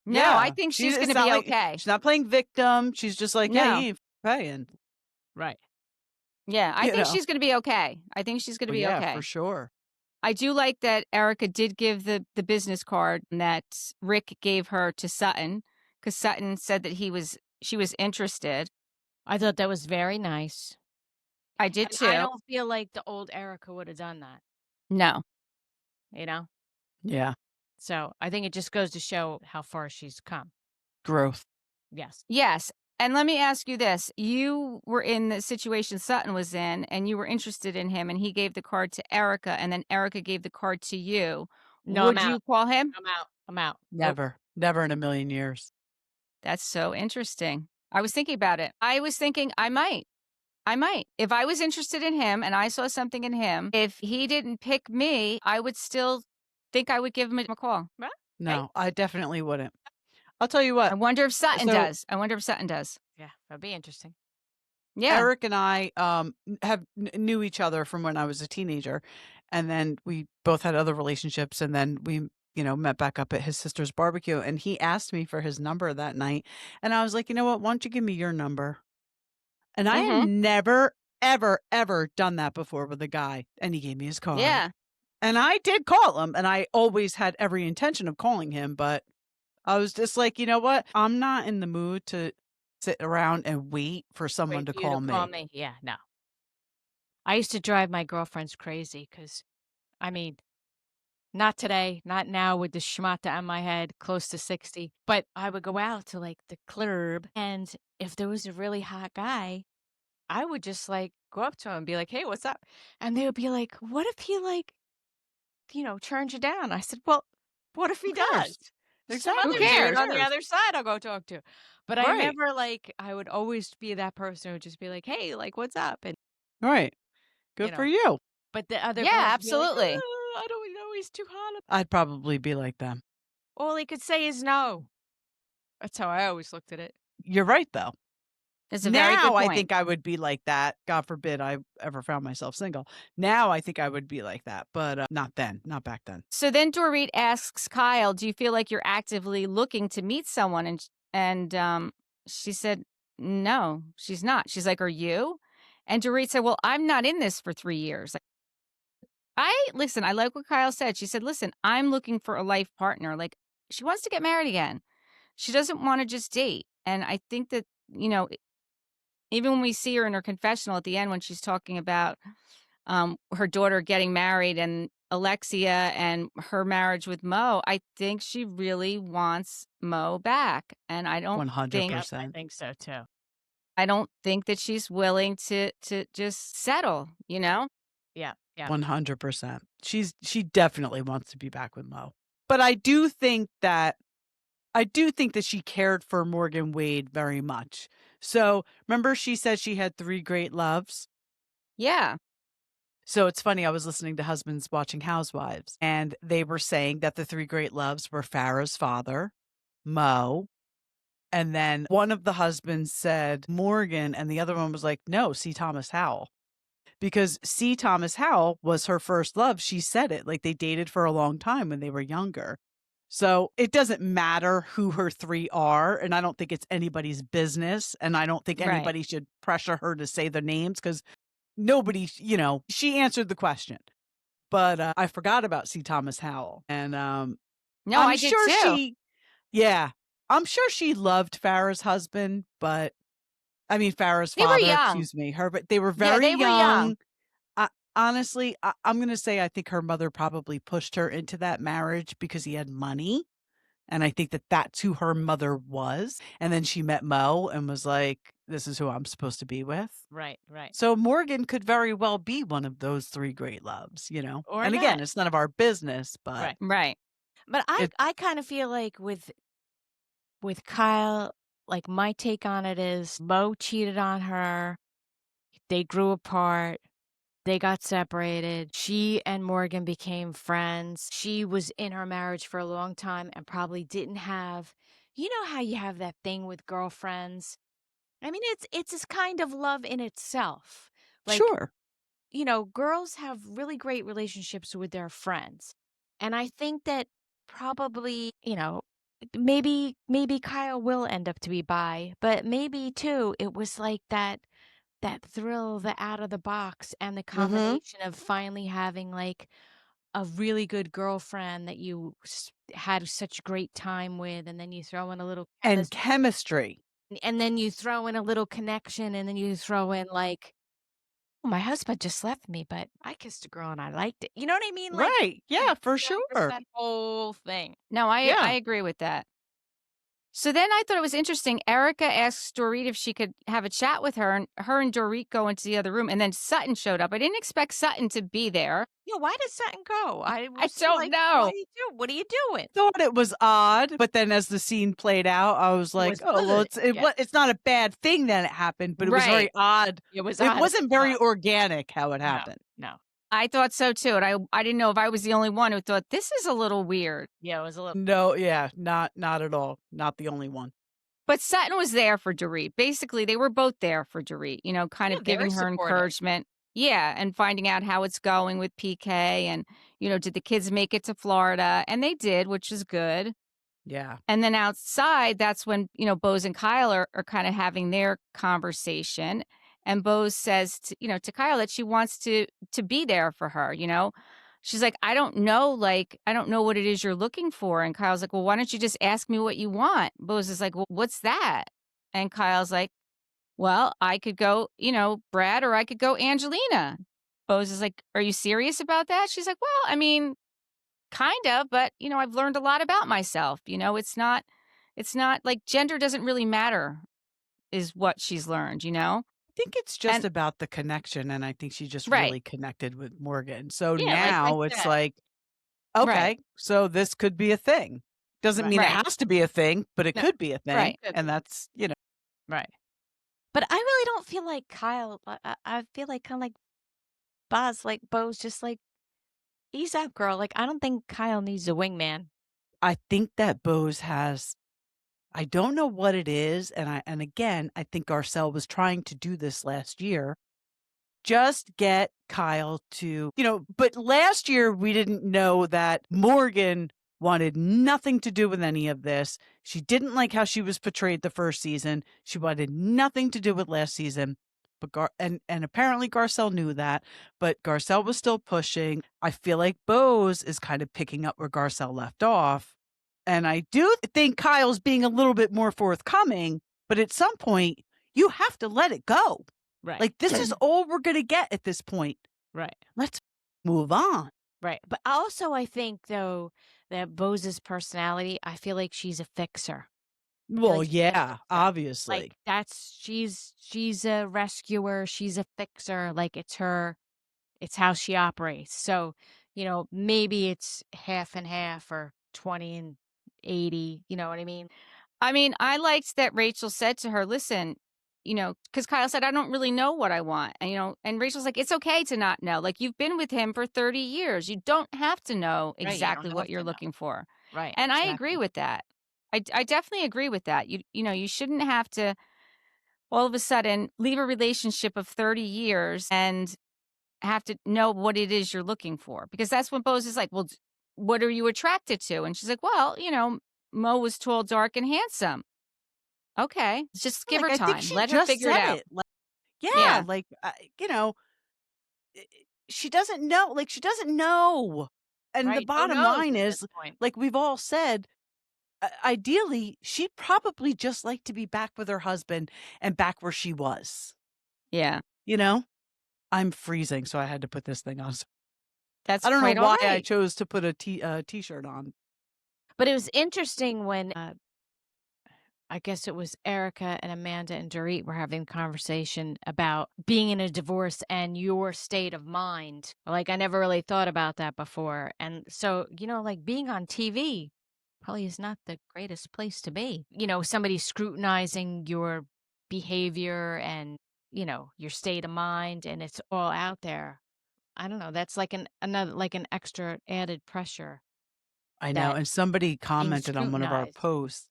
Speaker 3: No, I
Speaker 1: Yeah.
Speaker 3: think
Speaker 1: She
Speaker 3: she's going
Speaker 1: it's
Speaker 3: to
Speaker 1: not
Speaker 3: be
Speaker 1: like
Speaker 3: okay.
Speaker 1: she's not playing victim. She's just like, yeah, you
Speaker 3: No.
Speaker 1: ain't paying,
Speaker 4: right.
Speaker 3: Yeah, I
Speaker 1: you
Speaker 3: think
Speaker 1: know.
Speaker 3: she's gonna be okay. I think she's gonna
Speaker 1: Well,
Speaker 3: be
Speaker 1: yeah, for
Speaker 3: okay.
Speaker 1: sure.
Speaker 3: I do like that Erika did give the business card that Rick gave her to Sutton, because Sutton said that she was interested.
Speaker 4: I thought that was very nice.
Speaker 3: I did
Speaker 4: And I
Speaker 3: too.
Speaker 4: don't feel like the old Erica would have done that,
Speaker 3: No.
Speaker 4: you know?
Speaker 1: Yeah.
Speaker 4: So I think it just goes to show how far she's come.
Speaker 1: Growth.
Speaker 4: Yes.
Speaker 3: Yes. And let me ask you this. You were in the situation Sutton was in, and you were interested in him, and he gave the card to Erika, and then Erika gave the card to you.
Speaker 4: No, I'm
Speaker 3: Would
Speaker 4: out.
Speaker 3: you call him?
Speaker 4: I'm out. I'm out. Nope.
Speaker 1: Never. Never in a million years.
Speaker 3: That's so interesting. I was thinking about it. I was thinking I might. I might. If I was interested in him and I saw something in him, if he didn't pick me, I would still think I would give him a call.
Speaker 4: Well, hey.
Speaker 1: No, I definitely wouldn't. I'll tell you
Speaker 3: I
Speaker 1: what.
Speaker 3: wonder if Sutton
Speaker 1: So
Speaker 3: does. I wonder if Sutton does.
Speaker 4: Yeah, that'd be interesting.
Speaker 3: Yeah.
Speaker 1: Eric and I knew each other from when I was a teenager, and then we both had other relationships, and then we met back up at his sister's barbecue, and he asked me for his number that night, and I was like, you know what? Why don't you give me your number? And I had
Speaker 3: Mm-hmm.
Speaker 1: never, ever, ever done that before with a guy, and he gave me his card.
Speaker 3: Yeah.
Speaker 1: And I did call him, and I always had every intention of calling him, but I was just like, you know what? I'm not in the mood to sit around and wait for someone
Speaker 4: Wait
Speaker 1: to
Speaker 4: for you to
Speaker 1: call
Speaker 4: call
Speaker 1: me.
Speaker 4: me. Yeah, no. I used to drive my girlfriends crazy because, I mean, not today, not now with the schmata on my head, close to 60. But I would go out to like the club, and if there was a really hot guy, I would just like go up to him and be like, "Hey, what's up?" And they would be like, "What if he like, turns you down?" I said, "Well, what if he
Speaker 1: Who
Speaker 4: does?
Speaker 1: cares?
Speaker 4: Some
Speaker 3: Who
Speaker 4: other
Speaker 1: Exactly. Who
Speaker 4: dude
Speaker 3: cares?
Speaker 4: on the
Speaker 1: cares?
Speaker 4: other side I'll go talk to." But I
Speaker 1: Right.
Speaker 4: never like I would always be that person who would just be like, "Hey, like what's up?" And
Speaker 1: Right.
Speaker 4: you
Speaker 1: Good for
Speaker 4: know,
Speaker 1: you.
Speaker 4: but the other
Speaker 3: Yeah,
Speaker 4: girls would be like,
Speaker 3: absolutely.
Speaker 4: I don't know, he's too hot."
Speaker 1: I'd probably be like them.
Speaker 4: All he could say is no. That's how I always looked at it.
Speaker 1: You're right, though.
Speaker 3: It's a very
Speaker 1: Now
Speaker 3: good
Speaker 1: I
Speaker 3: point.
Speaker 1: think I would be like that. God forbid I ever found myself single. Now I think I would be like that, but not then, not back then.
Speaker 3: So then Dorit asks Kyle, "Do you feel like you're actively looking to meet someone?" And she said, "No, she's not." She's like, "Are you?" And Dorit said, "Well, I'm not in this for 3 years." Listen, I like what Kyle said. She said, "Listen, I'm looking for a life partner." Like she wants to get married again. She doesn't want to just date. And I think that, even when we see her in her confessional at the end when she's talking about her daughter getting married and Alexia and her marriage with Mo, I think she really wants Mo back. And I don't think
Speaker 4: Yep, I
Speaker 1: 100%.
Speaker 4: think so too.
Speaker 3: I don't think that she's willing to just settle, you know?
Speaker 4: Yeah, yeah.
Speaker 1: 100%. She definitely wants to be back with Mo. But I do think that she cared for Morgan Wade very much. So remember she said she had 3 great loves?
Speaker 3: Yeah.
Speaker 1: So it's funny, I was listening to Husbands Watching Housewives, and they were saying that the 3 great loves were Farrah's father, Mo, and then one of the husbands said Morgan, and the other one was like, no, C. Thomas Howell. Because C. Thomas Howell was her first love. She said it, like they dated for a long time when they were younger. So it doesn't matter who her 3 are, and I don't think it's anybody's business, and I don't think
Speaker 3: Right.
Speaker 1: anybody should pressure her to say the names because nobody, she answered the question. But I forgot about C. Thomas Howell, and
Speaker 3: No,
Speaker 1: I'm
Speaker 3: I did
Speaker 1: sure
Speaker 3: too.
Speaker 1: yeah, I'm sure she loved Farrah's husband, but I mean, Farrah's
Speaker 3: They were
Speaker 1: father,
Speaker 3: young.
Speaker 1: excuse me, but they were
Speaker 3: Yeah,
Speaker 1: very
Speaker 3: they were young.
Speaker 1: young. Honestly, I'm going to say I think her mother probably pushed her into that marriage because he had money. And I think that that's who her mother was. And then she met Mo and was like, this is who I'm supposed to be with.
Speaker 4: Right, right.
Speaker 1: So Morgan could very well be one of those three great loves, you know?
Speaker 4: Or
Speaker 1: And again,
Speaker 4: not.
Speaker 1: it's none of our business, but
Speaker 3: Right.
Speaker 4: But
Speaker 1: it,
Speaker 4: I kind of feel like with Kyle, like my take on it is Mo cheated on her. They grew apart. They got separated. She and Morgan became friends. She was in her marriage for a long time and probably didn't have, you know how you have that thing with girlfriends? I mean, it's this kind of love in itself. Like,
Speaker 1: sure.
Speaker 4: you know, girls have really great relationships with their friends. And I think that probably, you know, maybe Kyle will end up to be bi, but maybe too it was like that thrill, the out of the box and the
Speaker 1: Mm-hmm.
Speaker 4: combination of finally having like a really good girlfriend that you had such great time with, and then you throw in a little
Speaker 1: And chemistry.
Speaker 4: and then you throw in a little connection, and then you throw in like, "Oh, my husband just left me, but I kissed a girl and I liked it." You know what I mean? Like,
Speaker 1: Right.
Speaker 4: you
Speaker 1: Yeah, for
Speaker 4: build just
Speaker 1: sure.
Speaker 4: that whole thing.
Speaker 3: No, I
Speaker 1: Yeah.
Speaker 3: agree with that. So then I thought it was interesting. Erica asked Dorit if she could have a chat with her, and her and Dorit go into the other room, and then Sutton showed up. I didn't expect Sutton to be there.
Speaker 4: Yeah, why did Sutton go? I
Speaker 3: I
Speaker 4: was
Speaker 3: don't
Speaker 4: like, "What
Speaker 3: know.
Speaker 4: are you doing? What are you doing?"
Speaker 1: Thought it was odd, but then as the scene played out, I was
Speaker 4: It
Speaker 1: like,
Speaker 4: was
Speaker 1: "Oh, well,
Speaker 4: good. Yeah.
Speaker 1: it's not a bad thing that it happened, but it was very
Speaker 3: Right.
Speaker 1: odd.
Speaker 4: It was
Speaker 1: It
Speaker 4: odd. It
Speaker 1: wasn't
Speaker 4: was
Speaker 1: very
Speaker 4: odd.
Speaker 1: organic how it
Speaker 4: No,
Speaker 1: happened."
Speaker 4: no.
Speaker 3: I thought so too. And I didn't know if I was the only one who thought this is a little weird.
Speaker 4: Yeah, it was a little.
Speaker 1: No, yeah, not at all. Not the only one.
Speaker 3: But Sutton was there for Dorit. Basically, they were both there for Dorit, you know, kind
Speaker 4: Yeah,
Speaker 3: of
Speaker 4: very
Speaker 3: giving her
Speaker 4: supportive.
Speaker 3: encouragement. Yeah. And finding out how it's going with PK. And, you know, did the kids make it to Florida? And they did, which is good.
Speaker 1: Yeah.
Speaker 3: And then outside, that's when, you know, Bose and Kyle are kind of having their conversation. And Bose says, to Kyle that she wants to be there for her, you know. She's like, I don't know, I don't know what it is you're looking for. And Kyle's like, well, why don't you just ask me what you want? Bose is like, well, what's that? And Kyle's like, well, I could go, Brad, or I could go Angelina. Bose is like, are you serious about that? She's like, well, I mean, kind of, but I've learned a lot about myself. It's not like gender doesn't really matter is what she's learned,
Speaker 1: I think it's just
Speaker 3: And
Speaker 1: about the connection, and I think she just
Speaker 3: right,
Speaker 1: really connected with Morgan. So
Speaker 4: Yeah, like I
Speaker 1: now it's
Speaker 4: said.
Speaker 1: like,
Speaker 3: right,
Speaker 1: okay, so this could be a thing. Doesn't
Speaker 4: Right.
Speaker 1: mean it
Speaker 3: right,
Speaker 1: has to be a thing, but it
Speaker 4: No,
Speaker 1: could be a thing,
Speaker 3: right.
Speaker 4: could
Speaker 1: and
Speaker 4: be.
Speaker 1: that's.
Speaker 4: Right. But I really don't feel like Kyle. I feel like kind of like Bose, just like ease up, girl. Like I don't think Kyle needs a wingman.
Speaker 1: I think that Bose has. I don't know what it is, and again, I think Garcelle was trying to do this last year. Just get Kyle to, but last year we didn't know that Morgan wanted nothing to do with any of this. She didn't like how she was portrayed the first season. She wanted nothing to do with last season. But and apparently Garcelle knew that, but Garcelle was still pushing. I feel like Bose is kind of picking up where Garcelle left off. And I do think Kyle's being a little bit more forthcoming, but at some point you have to let it go.
Speaker 4: Right.
Speaker 1: Like, this is all we're going to get at this point.
Speaker 4: Right.
Speaker 1: Let's move on.
Speaker 4: Right. But also, I think though that Bose's personality, I feel like she's a fixer.
Speaker 1: Well,
Speaker 4: Like she's a
Speaker 1: yeah,
Speaker 4: fixer.
Speaker 1: obviously.
Speaker 4: Like she's a rescuer. She's a fixer. Like it's how she operates. So maybe it's half and half or 20 and 80. You know what I mean?
Speaker 3: I mean, I liked that Rachel said to her, listen, because Kyle said, I don't really know what I want. And Rachel's like, it's okay to not know. Like, you've been with him for 30 years. You don't have to know
Speaker 4: Right, you don't
Speaker 3: exactly what
Speaker 4: have
Speaker 3: you're
Speaker 4: to know.
Speaker 3: looking for.
Speaker 4: Right.
Speaker 3: And I
Speaker 4: Exactly.
Speaker 3: agree with that. I definitely agree with that. You shouldn't have to all of a sudden leave a relationship of 30 years and have to know what it is you're looking for. Because that's when Bose is like, well, what are you attracted to? And she's like, well, Mo was tall, dark, and handsome. Okay, just give her
Speaker 1: I think
Speaker 3: time.
Speaker 1: she
Speaker 3: Let her
Speaker 1: just
Speaker 3: figure it
Speaker 1: said
Speaker 3: out.
Speaker 1: it. Like, yeah,
Speaker 3: Yeah,
Speaker 1: like, she doesn't know. Like, she doesn't know. And the
Speaker 4: Right. No
Speaker 1: bottom
Speaker 4: knows
Speaker 1: line
Speaker 4: at
Speaker 1: is,
Speaker 4: this point.
Speaker 1: like we've all said, ideally, she'd probably just like to be back with her husband and back where she was.
Speaker 3: Yeah.
Speaker 1: You know? I'm freezing, so I had to put this thing on.
Speaker 3: That's
Speaker 1: I don't know
Speaker 3: quite all
Speaker 1: why I
Speaker 3: right.
Speaker 1: chose to put a t-shirt on.
Speaker 4: But it was interesting when I guess it was Erika and Amanda and Dorit were having a conversation about being in a divorce and your state of mind. Like, I never really thought about that before. And so, like being on TV probably is not the greatest place to be. Somebody scrutinizing your behavior and, your state of mind, and it's all out there. I don't know. That's like an extra added pressure
Speaker 1: I know,
Speaker 4: that
Speaker 1: and somebody
Speaker 4: being
Speaker 1: commented on one of our
Speaker 4: scrutinized.
Speaker 1: posts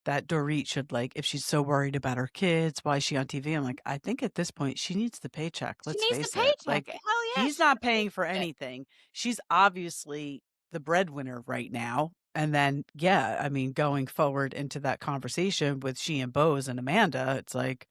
Speaker 1: that Dorit should, like, if she's so worried about her kids, why is she on TV? I'm like, I think at this point she needs the paycheck.
Speaker 4: She
Speaker 1: Let's
Speaker 4: needs the
Speaker 1: face it.
Speaker 4: paycheck.
Speaker 1: Like,
Speaker 4: Hell yeah,
Speaker 1: he's
Speaker 4: she
Speaker 1: not
Speaker 4: needs
Speaker 1: paying for
Speaker 4: it.
Speaker 1: anything. She's obviously the breadwinner right now. And then, yeah, I mean, going forward into that conversation with she and Bose and Amanda, it's like,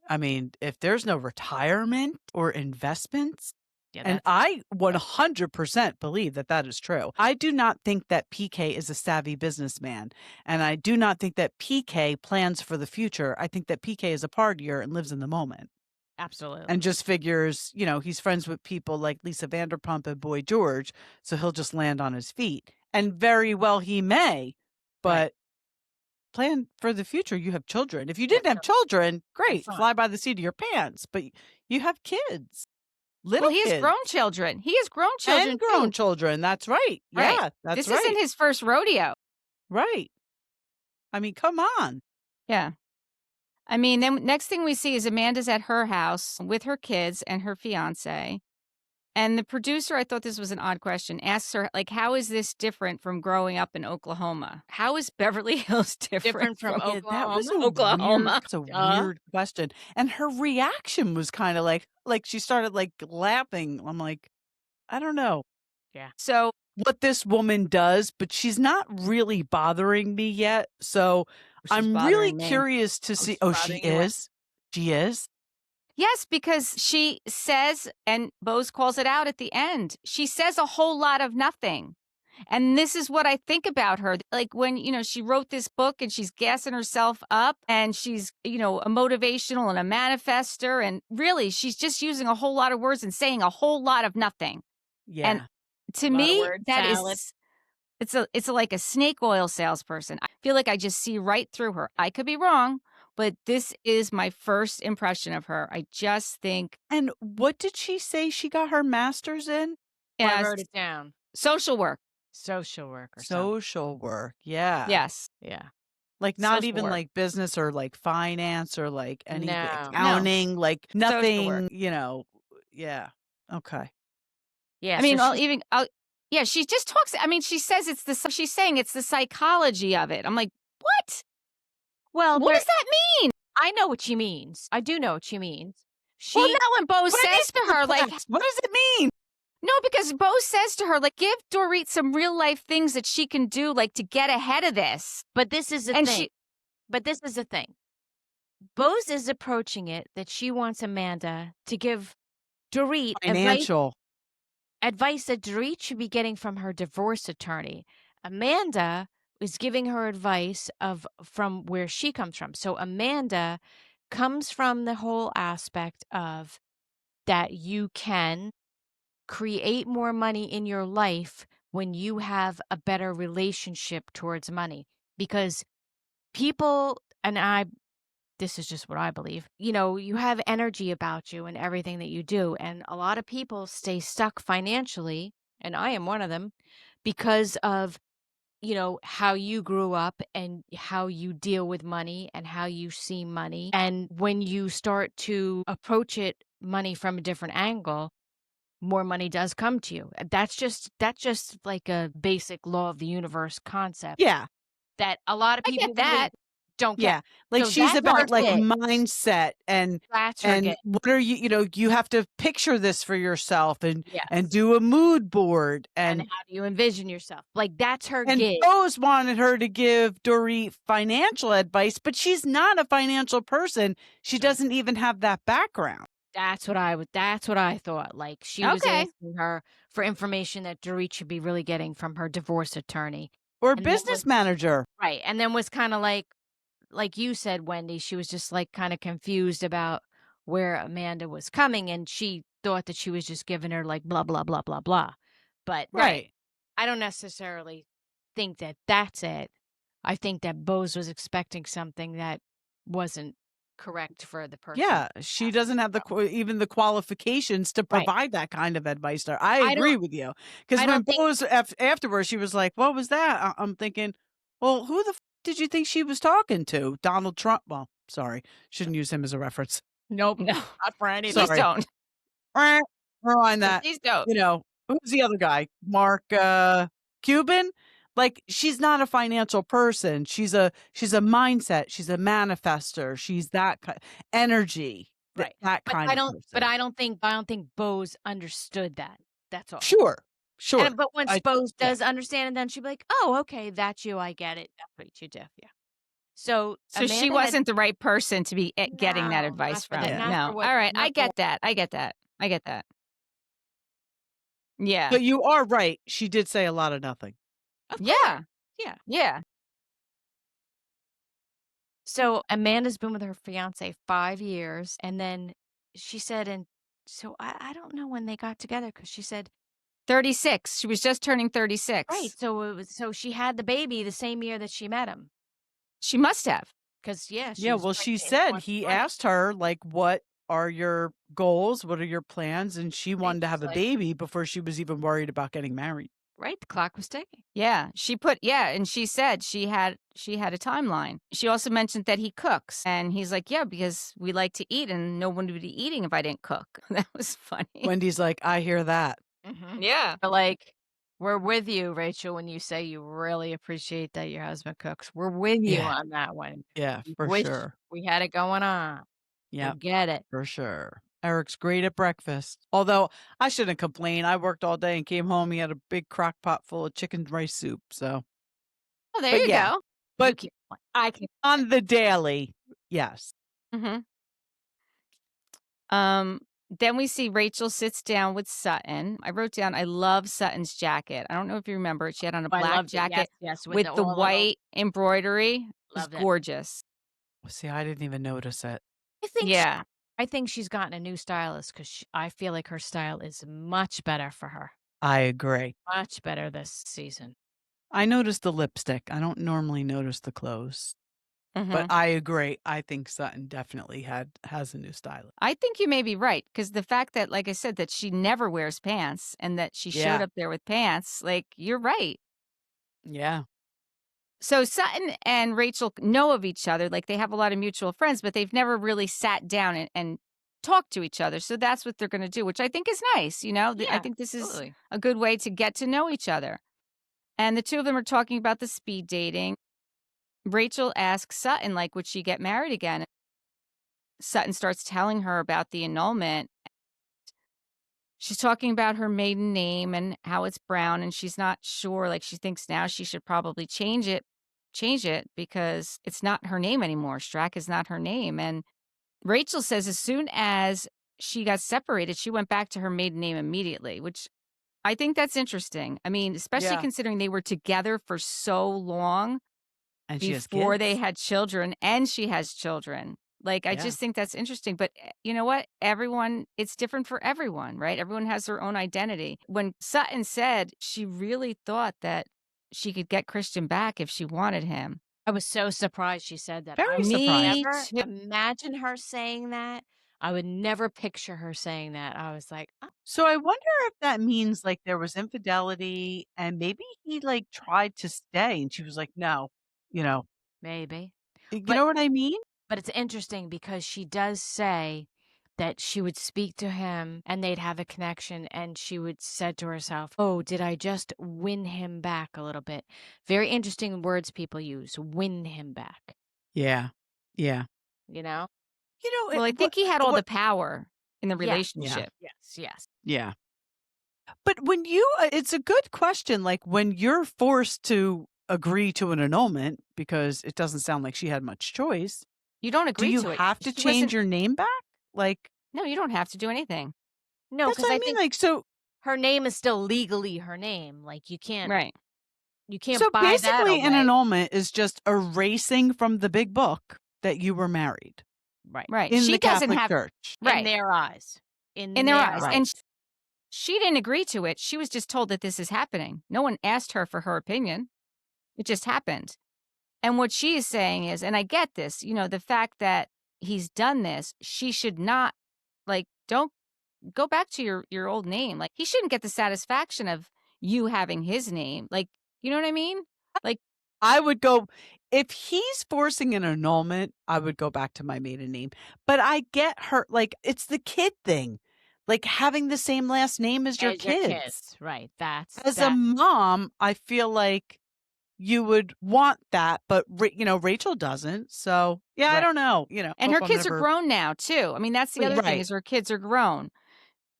Speaker 1: I mean, if there's no retirement or investments,
Speaker 4: Yeah,
Speaker 1: and I 100% believe that that is true. I do not think that PK is a savvy businessman. And I do not think that PK plans for the future. I think that PK is a partier and lives in the moment
Speaker 4: absolutely.
Speaker 1: and just figures, he's friends with people like Lisa Vanderpump and Boy George. So he'll just land on his feet. And very well he may, but plan for the future. You have children. If you didn't have children, great,
Speaker 4: fine.
Speaker 1: fly by the seat of your pants. But you have kids. Little
Speaker 3: Well, he has
Speaker 1: kids.
Speaker 3: grown children. He has grown children
Speaker 1: And grown
Speaker 3: too.
Speaker 1: children. That's right.
Speaker 3: Right.
Speaker 1: Yeah, that's
Speaker 3: This
Speaker 1: right.
Speaker 3: isn't his first rodeo.
Speaker 1: Right. I mean, come on.
Speaker 3: Yeah. I mean, then next thing we see is Amanda's at her house with her kids and her fiance. And the producer, I thought this was an odd question, asks her, like, how is this different from growing up in Oklahoma? How is Beverly Hills different from
Speaker 1: Yeah,
Speaker 3: Oklahoma?
Speaker 1: that was a
Speaker 3: Oklahoma.
Speaker 1: Weird, that's a weird question. And her reaction was kind of like she started like laughing. I'm like, I don't know.
Speaker 4: Yeah.
Speaker 3: So
Speaker 1: what this woman does, but she's not really bothering me yet. So I'm really
Speaker 3: bothering me.
Speaker 1: curious to see.
Speaker 4: she's
Speaker 1: Oh, she
Speaker 4: bothering you.
Speaker 1: is? She is?
Speaker 3: yes, because she says, and Bose calls it out at the end, she says a whole lot of nothing. And this is what I think about her. Like when, she wrote this book and she's gassing herself up and she's, a motivational and a manifester. And really, she's just using a whole lot of words and saying a whole lot of nothing.
Speaker 1: Yeah.
Speaker 3: And to
Speaker 4: Lot of
Speaker 3: me,
Speaker 4: word
Speaker 3: that
Speaker 4: salad.
Speaker 3: is, it's like a snake oil salesperson. I feel like I just see right through her. I could be wrong, but this is my first impression of her. I just think.
Speaker 1: And what did she say she got her master's in?
Speaker 4: Well, I wrote it down.
Speaker 3: Social work.
Speaker 4: Social work or
Speaker 1: Social work. Yeah.
Speaker 3: Yes.
Speaker 4: Yeah.
Speaker 1: Like not
Speaker 3: Social
Speaker 1: even
Speaker 3: work.
Speaker 1: like business or like finance or like any
Speaker 4: No.
Speaker 1: accounting, like
Speaker 3: Social
Speaker 1: nothing,
Speaker 3: work.
Speaker 1: Yeah. Okay.
Speaker 4: Yeah.
Speaker 3: I mean,
Speaker 4: so she's-
Speaker 3: yeah, she just talks. I mean, she's saying it's the psychology of it. I'm like, what?
Speaker 4: well,
Speaker 3: What does that mean?
Speaker 4: I know what she means. I do know what she means.
Speaker 3: Well, now when Bose
Speaker 1: What
Speaker 3: says to her, like,
Speaker 1: what does it mean?
Speaker 3: no, because Bose says to her, like, give Dorit some real life things that she can do, like, to get ahead of this.
Speaker 4: But this is the
Speaker 3: And
Speaker 4: thing. But this is the thing. Bose is approaching it that she wants Amanda to give Dorit
Speaker 1: Financial.
Speaker 4: advice that Dorit should be getting from her divorce attorney. Amanda is giving her advice from where she comes from. So Amanda comes from the whole aspect of that you can create more money in your life when you have a better relationship towards money. Because people, this is just what I believe, you have energy about you and everything that you do. And a lot of people stay stuck financially, and I am one of them, because of, how you grew up and how you deal with money and how you see money. And when you start to approach money from a different angle, more money does come to you. That's just like a basic law of the universe concept.
Speaker 1: Yeah.
Speaker 4: That a lot of
Speaker 3: I
Speaker 4: people
Speaker 3: get that.
Speaker 4: really don't get.
Speaker 1: Yeah. Like
Speaker 4: So
Speaker 1: she's
Speaker 4: that's
Speaker 1: about
Speaker 4: her
Speaker 1: like
Speaker 4: gig.
Speaker 1: mindset and
Speaker 4: That's her gig.
Speaker 1: what are you have to picture this for yourself and
Speaker 4: Yes.
Speaker 1: do a mood board
Speaker 4: And
Speaker 1: and
Speaker 4: how do you envision yourself? Like that's her gig.
Speaker 1: Bose wanted her to give Dorit financial advice, but she's not a financial person. She doesn't even have that background.
Speaker 4: That's what I thought. Like she was
Speaker 3: Okay.
Speaker 4: asking her for information that Dorit should be really getting from her divorce attorney.
Speaker 1: Or
Speaker 4: And that
Speaker 1: business
Speaker 4: was-
Speaker 1: manager.
Speaker 4: Right. And then was kind of like you said, Wendy, she was just like kind of confused about where Amanda was coming. And she thought that she was just giving her like blah, blah, blah, blah, blah. But
Speaker 1: Right.
Speaker 4: I don't necessarily think that that's it. I think that Bose was expecting something that wasn't correct for the person.
Speaker 1: Yeah, she doesn't have even the qualifications to
Speaker 4: Right.
Speaker 1: provide that kind of advice to her. I
Speaker 4: I
Speaker 1: agree
Speaker 4: don't-
Speaker 1: with you. Because
Speaker 4: I
Speaker 1: when
Speaker 4: don't think-
Speaker 1: Bose afterwards, she was like, "What was that?" I'm thinking, well, who the did you think she was talking to? Donald Trump? Well, sorry, shouldn't use him as a reference.
Speaker 4: Nope.
Speaker 3: No,
Speaker 4: Not for any.
Speaker 3: please
Speaker 1: Sorry.
Speaker 3: don't.
Speaker 1: Rewind that.
Speaker 3: Please don't.
Speaker 1: You know, who's the other guy? Mark Cuban? Like, she's not a financial person. She's a mindset. She's a manifester. She's that energy.
Speaker 4: Right.
Speaker 1: That
Speaker 4: But
Speaker 1: kind
Speaker 4: I
Speaker 1: of
Speaker 4: don't.
Speaker 1: person.
Speaker 4: But I don't think Bose understood that. That's all.
Speaker 1: Sure.
Speaker 4: But once Bose
Speaker 1: yeah.
Speaker 4: does understand, and then she'd be like, "Oh, okay, that's you. I get it. That's what you do." Yeah. So
Speaker 3: So she
Speaker 4: Amanda
Speaker 3: wasn't the right person to be getting that
Speaker 4: No,
Speaker 3: advice
Speaker 4: not for
Speaker 3: from.
Speaker 4: that- not
Speaker 3: No.
Speaker 4: for what-
Speaker 3: All right.
Speaker 4: not
Speaker 3: I
Speaker 4: for
Speaker 3: get
Speaker 4: what-
Speaker 3: that. I get that. I get that. Yeah.
Speaker 1: But you are right. She did say a lot of nothing.
Speaker 4: Of
Speaker 3: Yeah.
Speaker 4: course. Yeah.
Speaker 3: Yeah.
Speaker 4: So Amanda's been with her fiance 5 years, and then she said, and so I don't know when they got together because she said
Speaker 3: 36. She was just turning 36.
Speaker 4: right. So she had the baby the same year that she met him.
Speaker 3: She must have.
Speaker 4: Because she
Speaker 1: Yeah,
Speaker 4: was
Speaker 1: well, she
Speaker 4: pregnant in
Speaker 1: said
Speaker 4: 2020.
Speaker 1: he asked her, like, what are your goals? What are your plans? And she wanted to
Speaker 4: she's
Speaker 1: have a
Speaker 4: like-
Speaker 1: baby before she was even worried about getting married.
Speaker 4: Right, the clock was ticking.
Speaker 3: Yeah. And she said she had a timeline. She also mentioned that he cooks. And he's like, yeah, because we like to eat and no one would be eating if I didn't cook. That was funny.
Speaker 1: Wendy's like, I hear that.
Speaker 3: Yeah.
Speaker 4: But like, we're with you, Rachel, when you say you really appreciate that your husband cooks. We're with you
Speaker 1: Yeah.
Speaker 4: on that one.
Speaker 1: Yeah,
Speaker 4: We
Speaker 1: for
Speaker 4: wish
Speaker 1: sure.
Speaker 4: we had it going on.
Speaker 1: Yeah,
Speaker 4: We get it.
Speaker 1: for sure. Eric's great at breakfast. Although I shouldn't complain. I worked all day and came home. He had a big crock pot full of chicken rice soup. So
Speaker 3: Oh, there
Speaker 1: But
Speaker 3: you
Speaker 1: yeah.
Speaker 3: go.
Speaker 1: But
Speaker 4: I can.
Speaker 1: on the daily, yes.
Speaker 3: Mm-hmm. Then we see Rachel sits down with Sutton. I wrote down, I love Sutton's jacket. I don't know if you remember it. She had on a
Speaker 4: I
Speaker 3: black
Speaker 4: loved it.
Speaker 3: jacket
Speaker 4: Yes,
Speaker 3: with the
Speaker 4: all
Speaker 3: white embroidery. It was
Speaker 4: Loved it.
Speaker 3: gorgeous.
Speaker 1: See, I didn't even notice it.
Speaker 4: I think.
Speaker 3: Yeah.
Speaker 4: I think she's gotten a new stylist because I feel like her style is much better for her.
Speaker 1: I agree.
Speaker 4: Much better this season.
Speaker 1: I noticed the lipstick. I don't normally notice the clothes.
Speaker 3: Mhm.
Speaker 1: But I agree. I think Sutton definitely has a new stylist.
Speaker 3: I think you may be right because the fact that, like I said, that she never wears pants and that she
Speaker 1: Yeah.
Speaker 3: showed up there with pants, like, you're right.
Speaker 1: Yeah.
Speaker 3: So Sutton and Rachel know of each other. Like, they have a lot of mutual friends, but they've never really sat down and talked to each other. So that's what they're going to do, which I think is nice. You know, I
Speaker 4: Yeah,
Speaker 3: think this is
Speaker 4: absolutely.
Speaker 3: a good way to get to know each other. And the two of them are talking about the speed dating. Rachel asks Sutton, like, would she get married again? Sutton starts telling her about the annulment. She's talking about her maiden name and how it's Brown, and she's not sure. Like, she thinks now she should probably change it because it's not her name anymore. Strack is not her name. And Rachel says as soon as she got separated, she went back to her maiden name immediately, which I think that's interesting. I mean, especially
Speaker 1: Yeah.
Speaker 3: considering they were together for so long
Speaker 1: And she has
Speaker 3: before
Speaker 1: kids.
Speaker 3: they had children, and she has children. Like, I
Speaker 1: Yeah.
Speaker 3: just think that's interesting. But you know what? It's different for everyone, right? Everyone has their own identity. When Sutton said she really thought that she could get Christian back if she wanted him.
Speaker 4: I was so surprised she said that.
Speaker 1: Very
Speaker 4: I would
Speaker 3: Me
Speaker 4: never
Speaker 3: too.
Speaker 4: imagine her saying that. I would never picture her saying that. I was like, oh,
Speaker 1: So I wonder if that means like there was infidelity and maybe he like tried to stay and she was like, no,
Speaker 4: maybe.
Speaker 1: you
Speaker 4: But-
Speaker 1: know what I mean?
Speaker 4: But it's interesting because she does say that she would speak to him and they'd have a connection, and she would said to herself, oh, did I just win him back a little bit? Very interesting words people use, win him back,
Speaker 1: Yeah. Yeah.
Speaker 4: you know?
Speaker 3: Well, I think he had all the power in the
Speaker 4: Yeah.
Speaker 3: relationship.
Speaker 4: Yes.
Speaker 1: Yeah. But when it's a good question. Like when you're forced to agree to an annulment, because it doesn't sound like she had much choice.
Speaker 3: You don't
Speaker 1: Do
Speaker 3: agree
Speaker 1: you
Speaker 3: to it.
Speaker 1: have to
Speaker 3: She
Speaker 1: change
Speaker 3: wasn't-
Speaker 1: your name back? Like,
Speaker 3: No, you don't have to do anything.
Speaker 4: No,
Speaker 1: that's
Speaker 4: because
Speaker 1: what
Speaker 4: I
Speaker 1: I mean.
Speaker 4: think
Speaker 1: Like, so
Speaker 4: her name is still legally her name. Like, you can't
Speaker 3: Right.
Speaker 4: You can't
Speaker 1: So
Speaker 4: buy that
Speaker 1: basically, an
Speaker 4: away.
Speaker 1: annulment is just erasing from the big book that you were married
Speaker 3: Right.
Speaker 1: in
Speaker 3: She
Speaker 1: the
Speaker 3: doesn't
Speaker 1: Catholic
Speaker 3: have
Speaker 1: Church.
Speaker 4: In
Speaker 3: right
Speaker 4: their eyes.
Speaker 3: in their eyes,
Speaker 1: Right.
Speaker 3: and she didn't agree to it. She was just told that this is happening. No one asked her for her opinion. It just happened. And what she is saying is, and I get this, the fact that he's done this, she should not, like, don't go back to your old name. Like, he shouldn't get the satisfaction of you having his name. Like, you know what I mean? Like,
Speaker 1: I would go, if he's forcing an annulment, I would go back to my maiden name. But I get her, like, it's the kid thing, like having the same last name as your kids.
Speaker 4: Right. That's
Speaker 1: As a mom, I feel like you would want that, but Rachel doesn't. So yeah, I
Speaker 4: Right.
Speaker 1: don't know.
Speaker 3: and her
Speaker 1: hope I'm
Speaker 3: kids are
Speaker 1: never-
Speaker 3: grown now too. I mean, that's the other thing
Speaker 1: Right.
Speaker 3: is her kids are grown.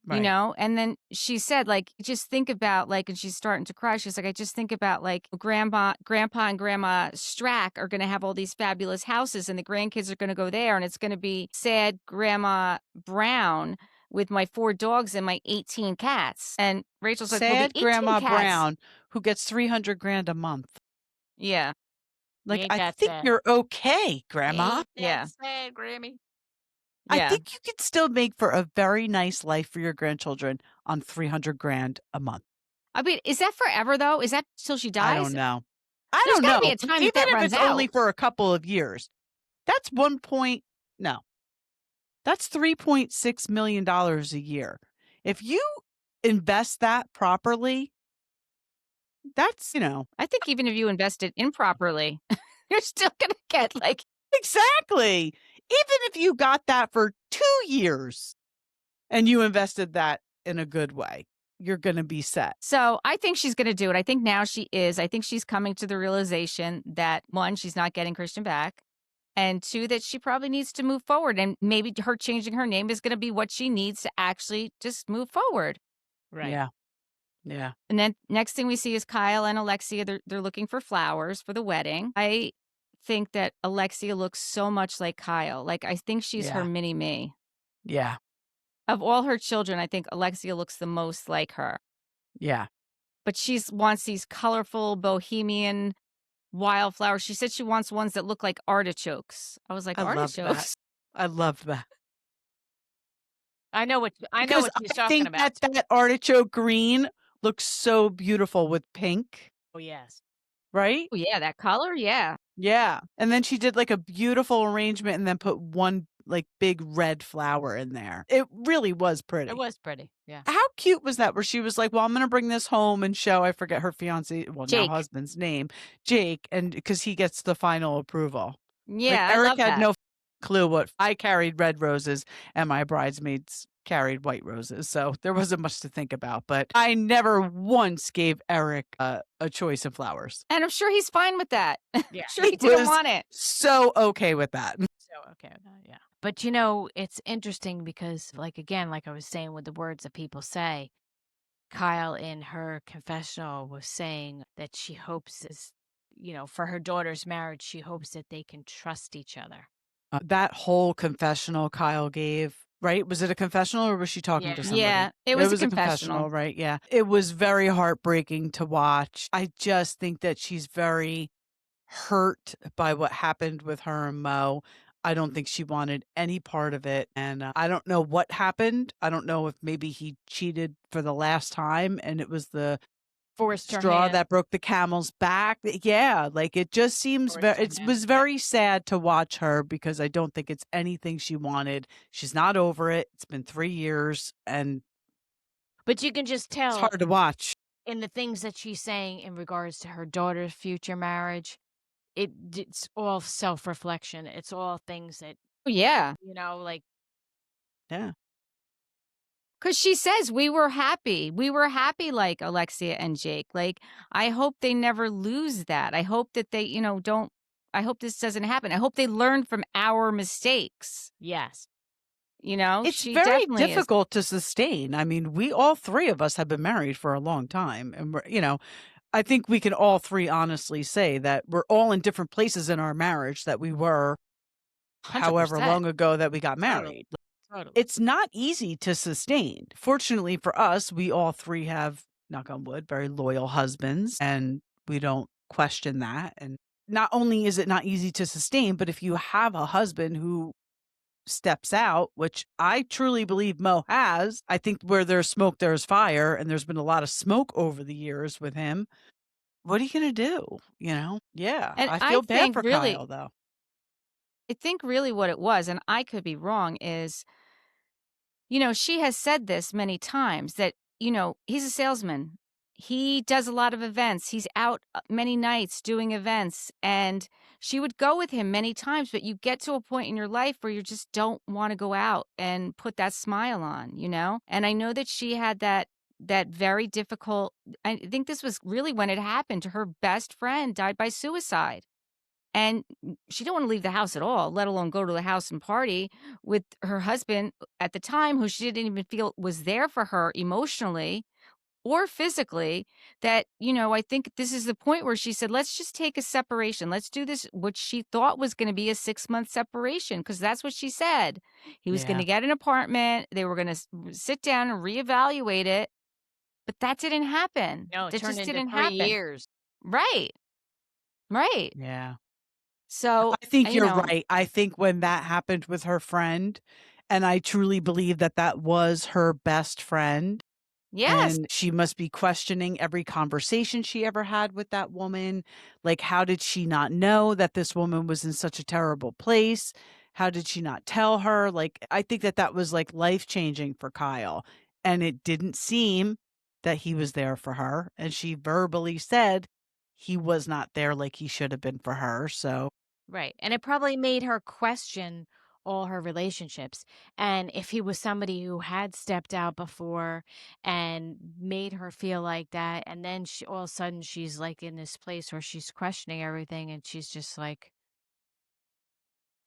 Speaker 1: Right.
Speaker 3: And then she said, like, just think about, like, and she's starting to cry. She's like, I just think about, like, grandpa and grandma Strack are going to have all these fabulous houses and the grandkids are going to go there. And it's going to be sad grandma Brown with my 4 dogs and my 18 cats. And Rachel's like, well, the
Speaker 1: Sad
Speaker 3: 18
Speaker 1: Grandma
Speaker 3: cats.
Speaker 1: Brown who gets $300,000 a month.
Speaker 3: Yeah.
Speaker 1: Like,
Speaker 4: Ain't
Speaker 1: I
Speaker 4: that
Speaker 1: think
Speaker 4: sad?
Speaker 1: you're okay, Grandma.
Speaker 4: Ain't that
Speaker 3: Yeah.
Speaker 4: sad, Grammy?
Speaker 1: I
Speaker 3: Yeah.
Speaker 1: think you could still make for a very nice life for your grandchildren on $300,000 a month.
Speaker 3: I mean, is that forever though? Is that till she dies?
Speaker 1: I don't know. I
Speaker 3: There's
Speaker 1: don't
Speaker 3: gotta
Speaker 1: know.
Speaker 3: be a time
Speaker 1: Even
Speaker 3: that
Speaker 1: if
Speaker 3: runs
Speaker 1: it's only
Speaker 3: out.
Speaker 1: for a couple of years, that's no, that's $3.6 million a year. If you invest that properly, that's
Speaker 3: I think even if you invest it improperly, you're still going to get like.
Speaker 1: exactly. Even if you got that for 2 years and you invested that in a good way, you're going to be set.
Speaker 3: So I think she's going to do it. I think now she is. I think she's coming to the realization that 1, she's not getting Christian back. And 2, that she probably needs to move forward. And maybe her changing her name is going to be what she needs to actually just move forward.
Speaker 4: Right.
Speaker 1: Yeah. Yeah.
Speaker 3: And then next thing we see is Kyle and Alexia. They're looking for flowers for the wedding. I think that Alexia looks so much like Kyle. Like, I think she's her
Speaker 1: Yeah.
Speaker 3: mini me.
Speaker 1: Yeah.
Speaker 3: Of all her children, I think Alexia looks the most like her.
Speaker 1: Yeah.
Speaker 3: But she wants these colorful bohemian wildflowers. She said she wants ones that look like artichokes. I was like,
Speaker 1: I love that.
Speaker 3: artichokes?
Speaker 1: I love that.
Speaker 4: I know what
Speaker 1: Because
Speaker 4: she's
Speaker 1: I
Speaker 4: talking
Speaker 1: think
Speaker 4: about.
Speaker 1: that artichoke green looks so beautiful with pink,
Speaker 4: Oh, yes.
Speaker 1: right?
Speaker 3: Oh, yeah, that color? Yeah.
Speaker 1: Yeah. And then she did like a beautiful arrangement and then put one like big red flower in there. It really was pretty.
Speaker 4: It was pretty. Yeah.
Speaker 1: How cute was that? Where she was like, well, I'm going to bring this home and show, I forget her fiance, well,
Speaker 3: Jake.
Speaker 1: now husband's name, Jake, and because he gets the final approval.
Speaker 3: Yeah,
Speaker 1: like,
Speaker 3: I love
Speaker 1: Eric had
Speaker 3: that.
Speaker 1: no clue what I carried red roses and my bridesmaids carried white roses. So there wasn't much to think about, but I never once gave Eric a choice of flowers.
Speaker 3: And I'm sure he's fine with that.
Speaker 4: Yeah.
Speaker 3: Sure he
Speaker 1: He
Speaker 3: didn't
Speaker 1: was
Speaker 3: want it.
Speaker 1: So okay with that.
Speaker 4: So, okay. Yeah. But, it's interesting because, like, again, like I was saying with the words that people say, Kyle in her confessional was saying that she hopes for her daughter's marriage, she hopes that they can trust each other.
Speaker 1: That whole confessional Kyle gave, right? Was it a confessional or was she talking to somebody?
Speaker 3: Yeah, it was a
Speaker 1: confessional, right? Yeah. It was very heartbreaking to watch. I just think that she's very hurt by what happened with her and Mo. I don't think she wanted any part of it. And I don't know what happened. I don't know if maybe he cheated for the last time and it was the
Speaker 4: Forced her
Speaker 1: straw
Speaker 4: hand.
Speaker 1: that broke the camel's back. Yeah, like it just seems
Speaker 4: Forced
Speaker 1: very,
Speaker 4: her
Speaker 1: it
Speaker 4: hand.
Speaker 1: was very sad to watch her because I don't think it's anything she wanted. She's not over it. It's been 3 years and
Speaker 4: But you can just
Speaker 1: it's
Speaker 4: tell
Speaker 1: hard to watch.
Speaker 4: in the things that she's saying in regards to her daughter's future marriage, it's all self-reflection. It's all things that,
Speaker 3: Oh, yeah.
Speaker 4: like,
Speaker 1: Yeah.
Speaker 3: Because she says, we were happy. We were happy like Alexia and Jake. Like, I hope they never lose that. I hope that they, I hope this doesn't happen. I hope they learn from our mistakes.
Speaker 4: yes.
Speaker 1: It's
Speaker 3: She
Speaker 1: very
Speaker 3: definitely is.
Speaker 1: difficult to sustain. I mean, we all 3 of us have been married for a long time. And we're, I think we can all 3 honestly say that we're all in different places in our marriage that we were
Speaker 3: 100%.
Speaker 1: however long ago that we got married.
Speaker 4: Totally.
Speaker 1: It's not easy to sustain. Fortunately for us, we all 3 have, knock on wood, very loyal husbands and we don't question that. And not only is it not easy to sustain, but if you have a husband who steps out, which I truly believe Mo has, I think where there's smoke, there's fire. And there's been a lot of smoke over the years with him. What are you going to do? Yeah,
Speaker 3: And
Speaker 1: I feel bad for Kyle, though.
Speaker 3: I think really what it was, and I could be wrong, is, she has said this many times that, he's a salesman. He does a lot of events. He's out many nights doing events. And she would go with him many times, but you get to a point in your life where you just don't want to go out and put that smile on, And I know that she had that very difficult, I think this was really when it happened. Her best friend died by suicide. And she didn't want to leave the house at all, let alone go to the house and party with her husband at the time, who she didn't even feel was there for her emotionally or physically. That, I think this is the point where she said, let's just take a separation. Let's do this, what she thought was going to be a 6-month separation, because that's what she said. He was going
Speaker 1: Yeah.
Speaker 3: to get an apartment. They were going to sit down and reevaluate it. But that didn't happen.
Speaker 4: No, it
Speaker 3: That
Speaker 4: turned
Speaker 3: just
Speaker 4: into
Speaker 3: didn't
Speaker 4: 3
Speaker 3: happen.
Speaker 4: years.
Speaker 3: Right. Right.
Speaker 1: Yeah.
Speaker 3: So,
Speaker 1: I think you're right. I think when that happened with her friend, and I truly believe that that was her best friend,
Speaker 3: yes.
Speaker 1: and she must be questioning every conversation she ever had with that woman. Like, how did she not know that this woman was in such a terrible place? How did she not tell her? Like, I think that that was like life changing for Kyle. And it didn't seem that he was there for her. And she verbally said he was not there like he should have been for her. So,
Speaker 4: Right. And it probably made her question all her relationships. And if he was somebody who had stepped out before and made her feel like that, and then all of a sudden she's like in this place where she's questioning everything and she's just like,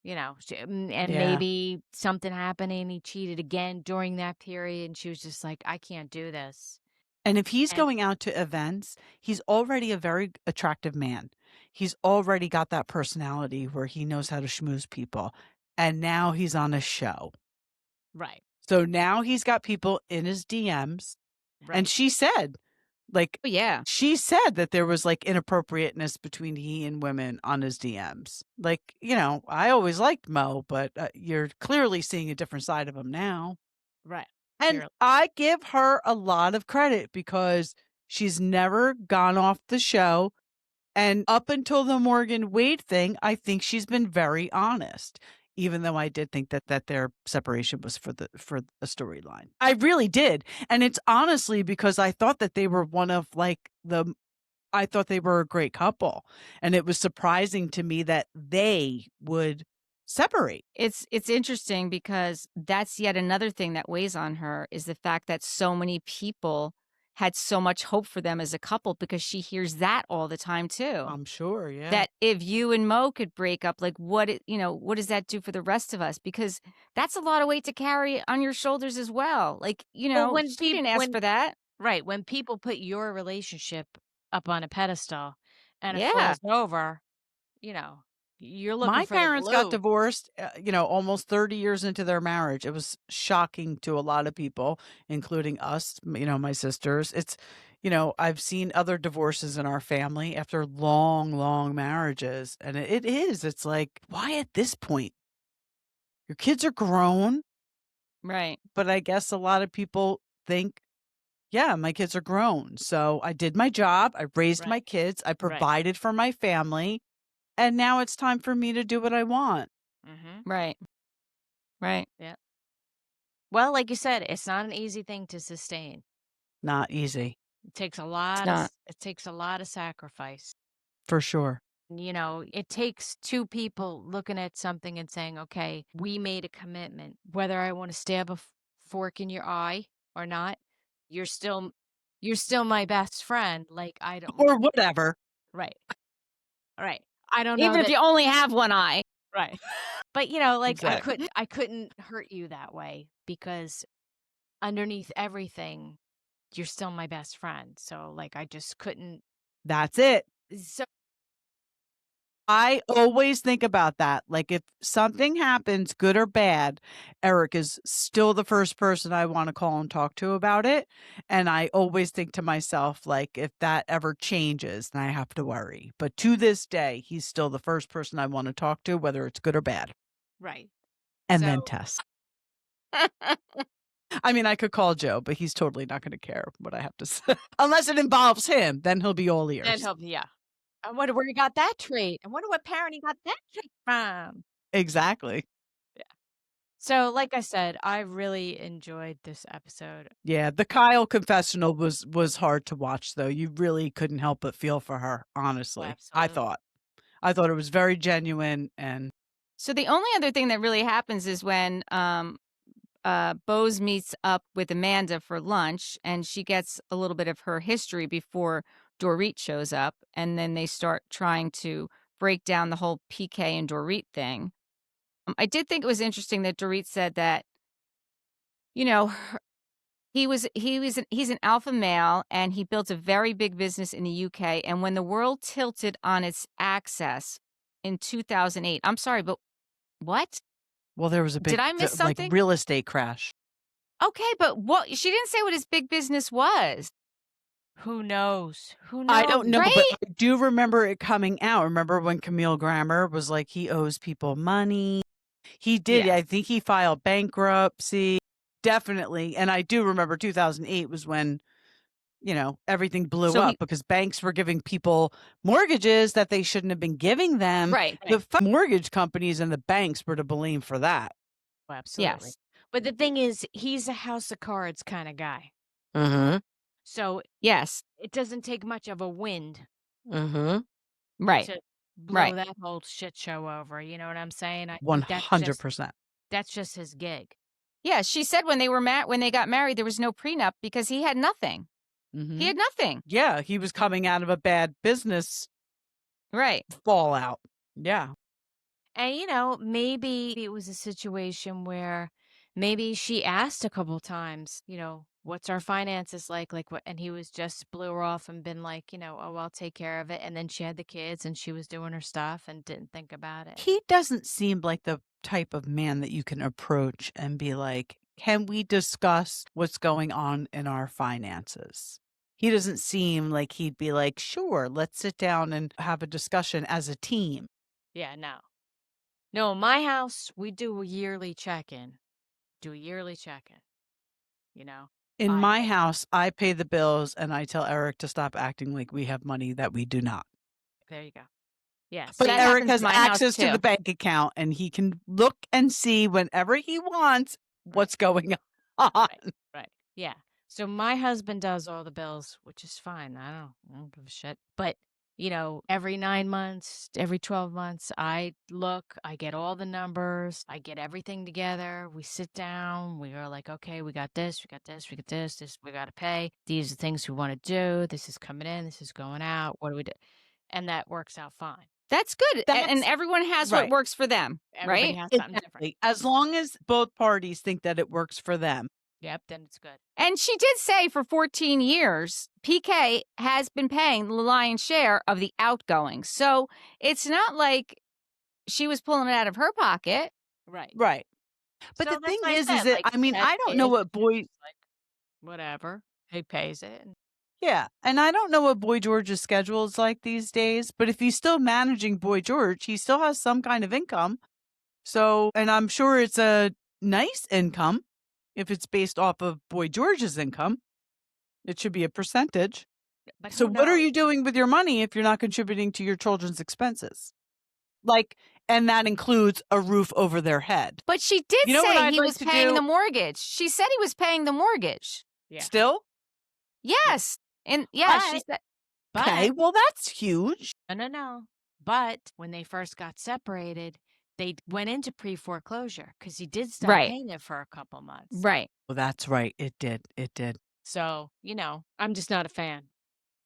Speaker 4: and
Speaker 1: yeah.
Speaker 4: maybe something happened and he cheated again during that period. And she was just like, I can't do this.
Speaker 1: And if he's
Speaker 4: And
Speaker 1: going out to events, he's already a very attractive man. He's already got that personality where he knows how to schmooze people. And now he's on a show.
Speaker 4: right,
Speaker 1: So now he's got people in his DMs. And
Speaker 4: right.
Speaker 1: she said, like,
Speaker 3: Oh, yeah.
Speaker 1: she said that there was like inappropriateness between he and women on his DMs. Like, I always liked Mo, but you're clearly seeing a different side of him now.
Speaker 4: Right.
Speaker 1: And
Speaker 4: Clearly.
Speaker 1: I give her a lot of credit because she's never gone off the show. And up until the Morgan Wade thing, I think she's been very honest, even though I did think that their separation was for a storyline. I really did. And it's honestly because I thought that they were one of I thought they were a great couple. And it was surprising to me that they would separate.
Speaker 3: It's interesting because that's yet another thing that weighs on her, is the fact that so many people had so much hope for them as a couple, because she hears that all the time too.
Speaker 1: I'm sure, yeah.
Speaker 3: That if you and Mo could break up, like what does that do for the rest of us? Because that's a lot of weight to carry on your shoulders as well. Like,
Speaker 4: Well, when
Speaker 3: she didn't ask for that.
Speaker 4: right, when people put your relationship up on a pedestal and it
Speaker 3: Yeah.
Speaker 4: falls over, you know, you're looking
Speaker 1: My
Speaker 4: for the
Speaker 1: parents got
Speaker 4: glue.
Speaker 1: divorced, almost 30 years into their marriage. It was shocking to a lot of people, including us, my sisters. It's, I've seen other divorces in our family after long, long marriages. And it is. It's like, why at this point? Your kids are grown.
Speaker 3: Right.
Speaker 1: But I guess a lot of people think, yeah, my kids are grown. So I did my job. I raised my
Speaker 4: Right.
Speaker 1: kids. I
Speaker 4: Right.
Speaker 1: provided for my family. And now it's time for me to do what I want.
Speaker 4: Mhm.
Speaker 3: Right. Right.
Speaker 4: Yeah. Well, like you said, it's not an easy thing to sustain.
Speaker 1: Not easy,
Speaker 4: It takes a
Speaker 3: It's
Speaker 4: lot of
Speaker 3: not.
Speaker 4: it takes a lot of sacrifice.
Speaker 1: for sure.
Speaker 4: It takes two people looking at something and saying, "Okay, we made a commitment. Whether I want to stab a fork in your eye or not, you're still you're still my best friend." Like I don't
Speaker 1: Or whatever.
Speaker 4: right. Right. I don't know
Speaker 3: Even if
Speaker 4: that
Speaker 3: you only have one eye.
Speaker 4: right. But like
Speaker 1: Exactly.
Speaker 4: I couldn't hurt you that way because underneath everything, you're still my best friend. So like I just couldn't
Speaker 1: That's it.
Speaker 4: so
Speaker 1: I always think about that. Like, if something happens, good or bad, Eric is still the first person I want to call and talk to about it. And I always think to myself, like, if that ever changes, then I have to worry. But to this day, he's still the first person I want to talk to, whether it's good or bad,
Speaker 4: Right.
Speaker 1: and then test. I mean, I could call Joe, but he's totally not going to care what I have to say. Unless it involves him, then he'll be all ears.
Speaker 4: And he'll yeah. I wonder where he got that trait. I wonder what parent he got that trait from.
Speaker 1: Exactly.
Speaker 4: So, like I said, I really enjoyed this episode.
Speaker 1: Yeah, the Kyle confessional was hard to watch, though. You really couldn't help but feel for her, honestly. I
Speaker 4: absolutely.
Speaker 1: thought it was very genuine, and
Speaker 3: So the only other thing that really happens is when Bose meets up with Amanda for lunch, and she gets a little bit of her history before Dorit shows up, and then they start trying to break down the whole PK and Dorit thing. I did think it was interesting that Dorit said that, you know, he's an alpha male, and he built a very big business in the UK. And when the world tilted on its axis in 2008, I'm sorry, but what?
Speaker 1: well, there was a big
Speaker 3: Did I miss
Speaker 1: like
Speaker 3: something?
Speaker 1: real estate crash.
Speaker 3: Okay, but what? She didn't say what his big business was.
Speaker 4: Who knows? Who knows?
Speaker 1: I don't know, but
Speaker 3: Right?
Speaker 1: I do remember it coming out. Remember when Camille Grammer was like, he owes people money? He did.
Speaker 4: Yes.
Speaker 1: I think he filed bankruptcy. Definitely. And I do remember 2008 was when, everything blew
Speaker 3: So
Speaker 1: up because banks were giving people mortgages that they shouldn't have been giving them.
Speaker 3: right.
Speaker 1: The mortgage companies and the banks were to blame for that.
Speaker 4: Oh, absolutely.
Speaker 3: Yes.
Speaker 4: But the thing is, he's a house of cards kind of guy.
Speaker 1: Mm-hmm.
Speaker 4: So
Speaker 3: Yes.
Speaker 4: it doesn't take much of a wind
Speaker 1: Mm-hmm.
Speaker 3: Right.
Speaker 4: to blow
Speaker 3: Right.
Speaker 4: that whole shit show over. You know what I'm saying? I think
Speaker 1: 100%.
Speaker 4: that's just his gig.
Speaker 3: Yeah. She said when they got married, there was no prenup because he had nothing.
Speaker 1: Mm-hmm.
Speaker 3: He had nothing.
Speaker 1: Yeah, he was coming out of a bad business
Speaker 3: Right.
Speaker 1: fallout. Yeah.
Speaker 4: And, maybe it was a situation where maybe she asked a couple times, what's our finances like? Like what? And he was just blew her off and been like, oh, I'll take care of it. And then she had the kids and she was doing her stuff and didn't think about it.
Speaker 1: He doesn't seem like the type of man that you can approach and be like, can we discuss what's going on in our finances? He doesn't seem like he'd be like, sure, let's sit down and have a discussion as a team.
Speaker 4: Yeah, no. No, in my house, we do a yearly check-in.
Speaker 1: In
Speaker 4: I
Speaker 1: my
Speaker 4: pay-
Speaker 1: house, I pay the bills and I tell Eric to stop acting like we have money that we do not.
Speaker 4: There you go. Yes.
Speaker 1: But
Speaker 3: That
Speaker 1: Eric
Speaker 3: happens
Speaker 1: has
Speaker 3: in my house,
Speaker 1: access to
Speaker 3: too.
Speaker 1: the bank account and he can look and see whenever he wants what's going on.
Speaker 4: Right. Yeah. So my husband does all the bills, which is fine. I don't give a shit. But, every 9 months, every 12 months, I look, I get all the numbers, I get everything together. We sit down, we are like, okay, we got this, we got this, we got this we got to pay. These are things we want to do. This is coming in, this is going out. What do we do? And that works out fine.
Speaker 3: That's good. And
Speaker 1: That's-
Speaker 3: everyone has
Speaker 1: right.
Speaker 3: what works for them.
Speaker 4: Everybody
Speaker 3: right?
Speaker 4: has something different.
Speaker 1: Exactly. As long as both parties think that it works for them.
Speaker 4: Yep, then it's good.
Speaker 3: And she did say for 14 years, PK has been paying the lion's share of the outgoings. So it's not like she was pulling it out of her pocket.
Speaker 4: Right.
Speaker 1: Right. But
Speaker 4: So
Speaker 1: the
Speaker 4: that's
Speaker 1: thing
Speaker 4: what I
Speaker 1: is
Speaker 4: said,
Speaker 1: that,
Speaker 4: like,
Speaker 1: I mean,
Speaker 4: check
Speaker 1: I don't know
Speaker 4: in,
Speaker 1: what
Speaker 4: and
Speaker 1: boy,
Speaker 4: it's like, whatever, he pays it.
Speaker 1: yeah. And I don't know what Boy George's schedule is like these days, but if he's still managing Boy George, he still has some kind of income. So, and I'm sure it's a nice income if it's based off of Boy George's income. It should be a percentage.
Speaker 4: But
Speaker 1: So
Speaker 4: who
Speaker 1: what are
Speaker 4: knows?
Speaker 1: you doing with your money if you're not contributing to your children's expenses? And that includes a roof over their head.
Speaker 3: But she did
Speaker 1: You know what
Speaker 3: say
Speaker 1: I'd
Speaker 3: he
Speaker 1: like
Speaker 3: was
Speaker 1: to
Speaker 3: paying
Speaker 1: do?
Speaker 3: the mortgage. She said he was paying the mortgage.
Speaker 4: Yeah.
Speaker 1: Still?
Speaker 3: Yes. And yeah, she said,
Speaker 4: But,
Speaker 1: Okay, well, that's huge.
Speaker 4: no. But when they first got separated, they went into pre-foreclosure because he did stop
Speaker 3: Right.
Speaker 4: paying it for a couple months.
Speaker 3: right.
Speaker 1: Well, that's right. It did.
Speaker 4: So, I'm just not a fan.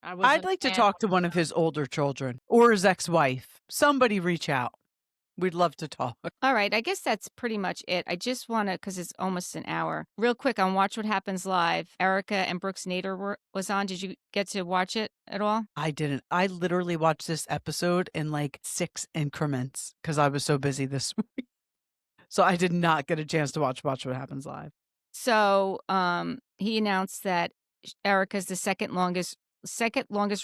Speaker 1: I'd like to talk to one of his older children or his ex-wife. Somebody reach out. We'd love to talk.
Speaker 3: All right, I guess that's pretty much it. I just want to, because it's almost an hour. Real quick on Watch What Happens Live, Erika and Brooks Nader was on. Did you get to watch it at all?
Speaker 1: I didn't. I literally watched this episode in like 6 increments because I was so busy this week. So I did not get a chance to watch What Happens Live.
Speaker 3: So he announced that Erika's the second longest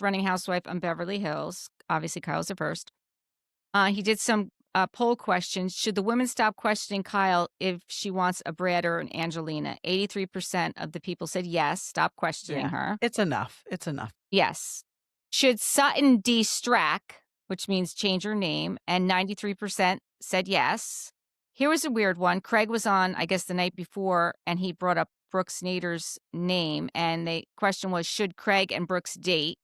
Speaker 3: running housewife on Beverly Hills. Obviously, Kyle's the first. He did some poll questions. Should the women stop questioning Kyle if she wants a Brad or an Angelina? 83% of the people said yes, stop questioning her.
Speaker 1: It's enough. It's enough.
Speaker 3: Yes. Should Sutton de-strack, which means change her name? And 93% said yes. Here was a weird one. Craig was on, I guess, the night before, and he brought up Brooks Nader's name. And the question was, should Craig and Brooks date?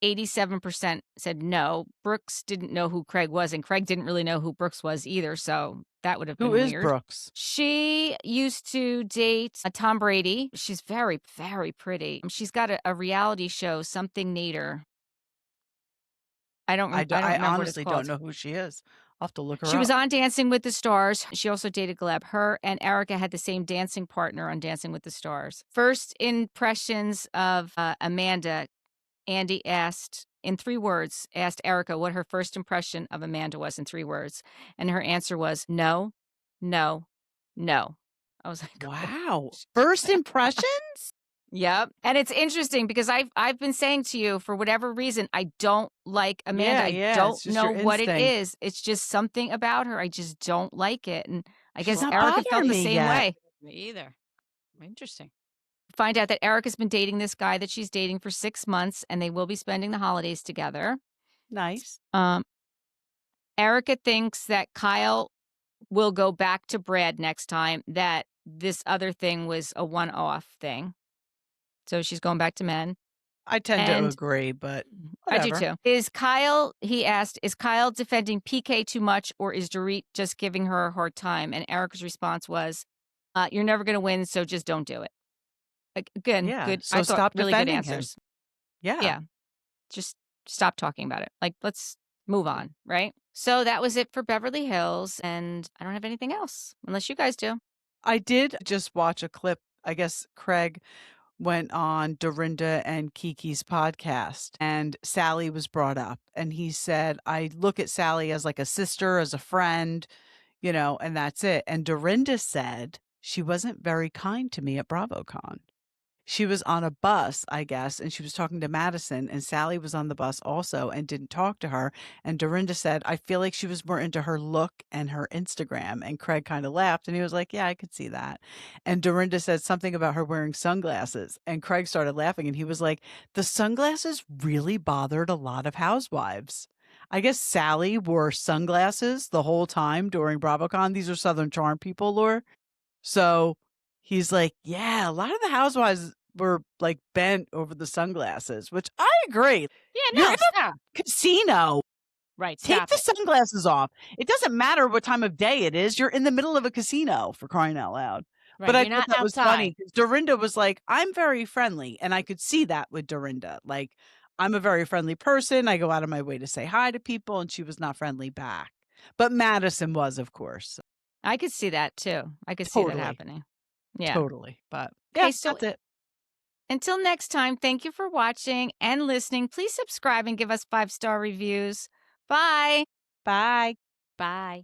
Speaker 3: 87% said no. Brooks didn't know who Craig was, and Craig didn't really know who Brooks was either, so that would have been weird.
Speaker 1: Who is Brooks?
Speaker 3: She used to date Tom Brady. She's very, very pretty. She's got a reality show, Something Nader. I
Speaker 1: honestly don't know who she is. I'll have to look her up.
Speaker 3: She was on Dancing with the Stars. She also dated Glam. Her and Erika had the same dancing partner on Dancing with the Stars. First impressions of Amanda. Andy asked in 3 words, asked Erika what her first impression of Amanda was in 3 words. And her answer was no, no, no. I was like,
Speaker 1: wow. First impressions?
Speaker 3: Yep. And it's interesting because I've been saying to you, for whatever reason, I don't like Amanda. I don't know what it is. It's just something about her. I just don't like it. And I guess Erika felt the same way.
Speaker 4: Me either. Interesting.
Speaker 3: Find out that Erika's been dating this guy that she's dating for 6 months, and they will be spending the holidays together.
Speaker 1: Nice.
Speaker 3: Erika thinks that Kyle will go back to Brad next time, that this other thing was a one-off thing. So she's going back to men.
Speaker 1: I tend to agree, but whatever.
Speaker 3: I do too. He asked, is Kyle defending PK too much, or is Dorit just giving her a hard time? And Erika's response was, you're never going to win, so just don't do it. Again, good.
Speaker 1: So stop
Speaker 3: really good
Speaker 1: defending
Speaker 3: answers.
Speaker 1: him. Yeah.
Speaker 3: Just stop talking about it. Like, let's move on, right? So that was it for Beverly Hills, and I don't have anything else, unless you guys do.
Speaker 1: I did just watch a clip. I guess Craig went on Dorinda and Kiki's podcast, and Sally was brought up, and he said, I look at Sally as like a sister, as a friend, and that's it. And Dorinda said she wasn't very kind to me at BravoCon. She was on a bus, I guess, and she was talking to Madison, and Sally was on the bus also and didn't talk to her. And Dorinda said, I feel like she was more into her look and her Instagram. And Craig kind of laughed, and he was like, yeah, I could see that. And Dorinda said something about her wearing sunglasses, and Craig started laughing, and he was like, the sunglasses really bothered a lot of housewives. I guess Sally wore sunglasses the whole time during BravoCon. These are Southern Charm people, Laura. So he's like, yeah, a lot of the housewives were like bent over the sunglasses, which I agree.
Speaker 3: Yeah, no, stop.
Speaker 1: Casino.
Speaker 3: Right.
Speaker 1: Take the sunglasses off. It doesn't matter what time of day it is. You're in the middle of a casino, for crying out loud.
Speaker 3: Right,
Speaker 1: but I thought that was funny because Dorinda was like, I'm very friendly. And I could see that with Dorinda. Like, I'm a very friendly person. I go out of my way to say hi to people. And she was not friendly back. But Madison was, of course.
Speaker 3: I could see that too. I could see that happening. Yeah.
Speaker 1: Totally. But
Speaker 3: so
Speaker 1: that's it.
Speaker 3: Until next time, thank you for watching and listening. Please subscribe and give us 5-star reviews. Bye.
Speaker 1: Bye.
Speaker 3: Bye.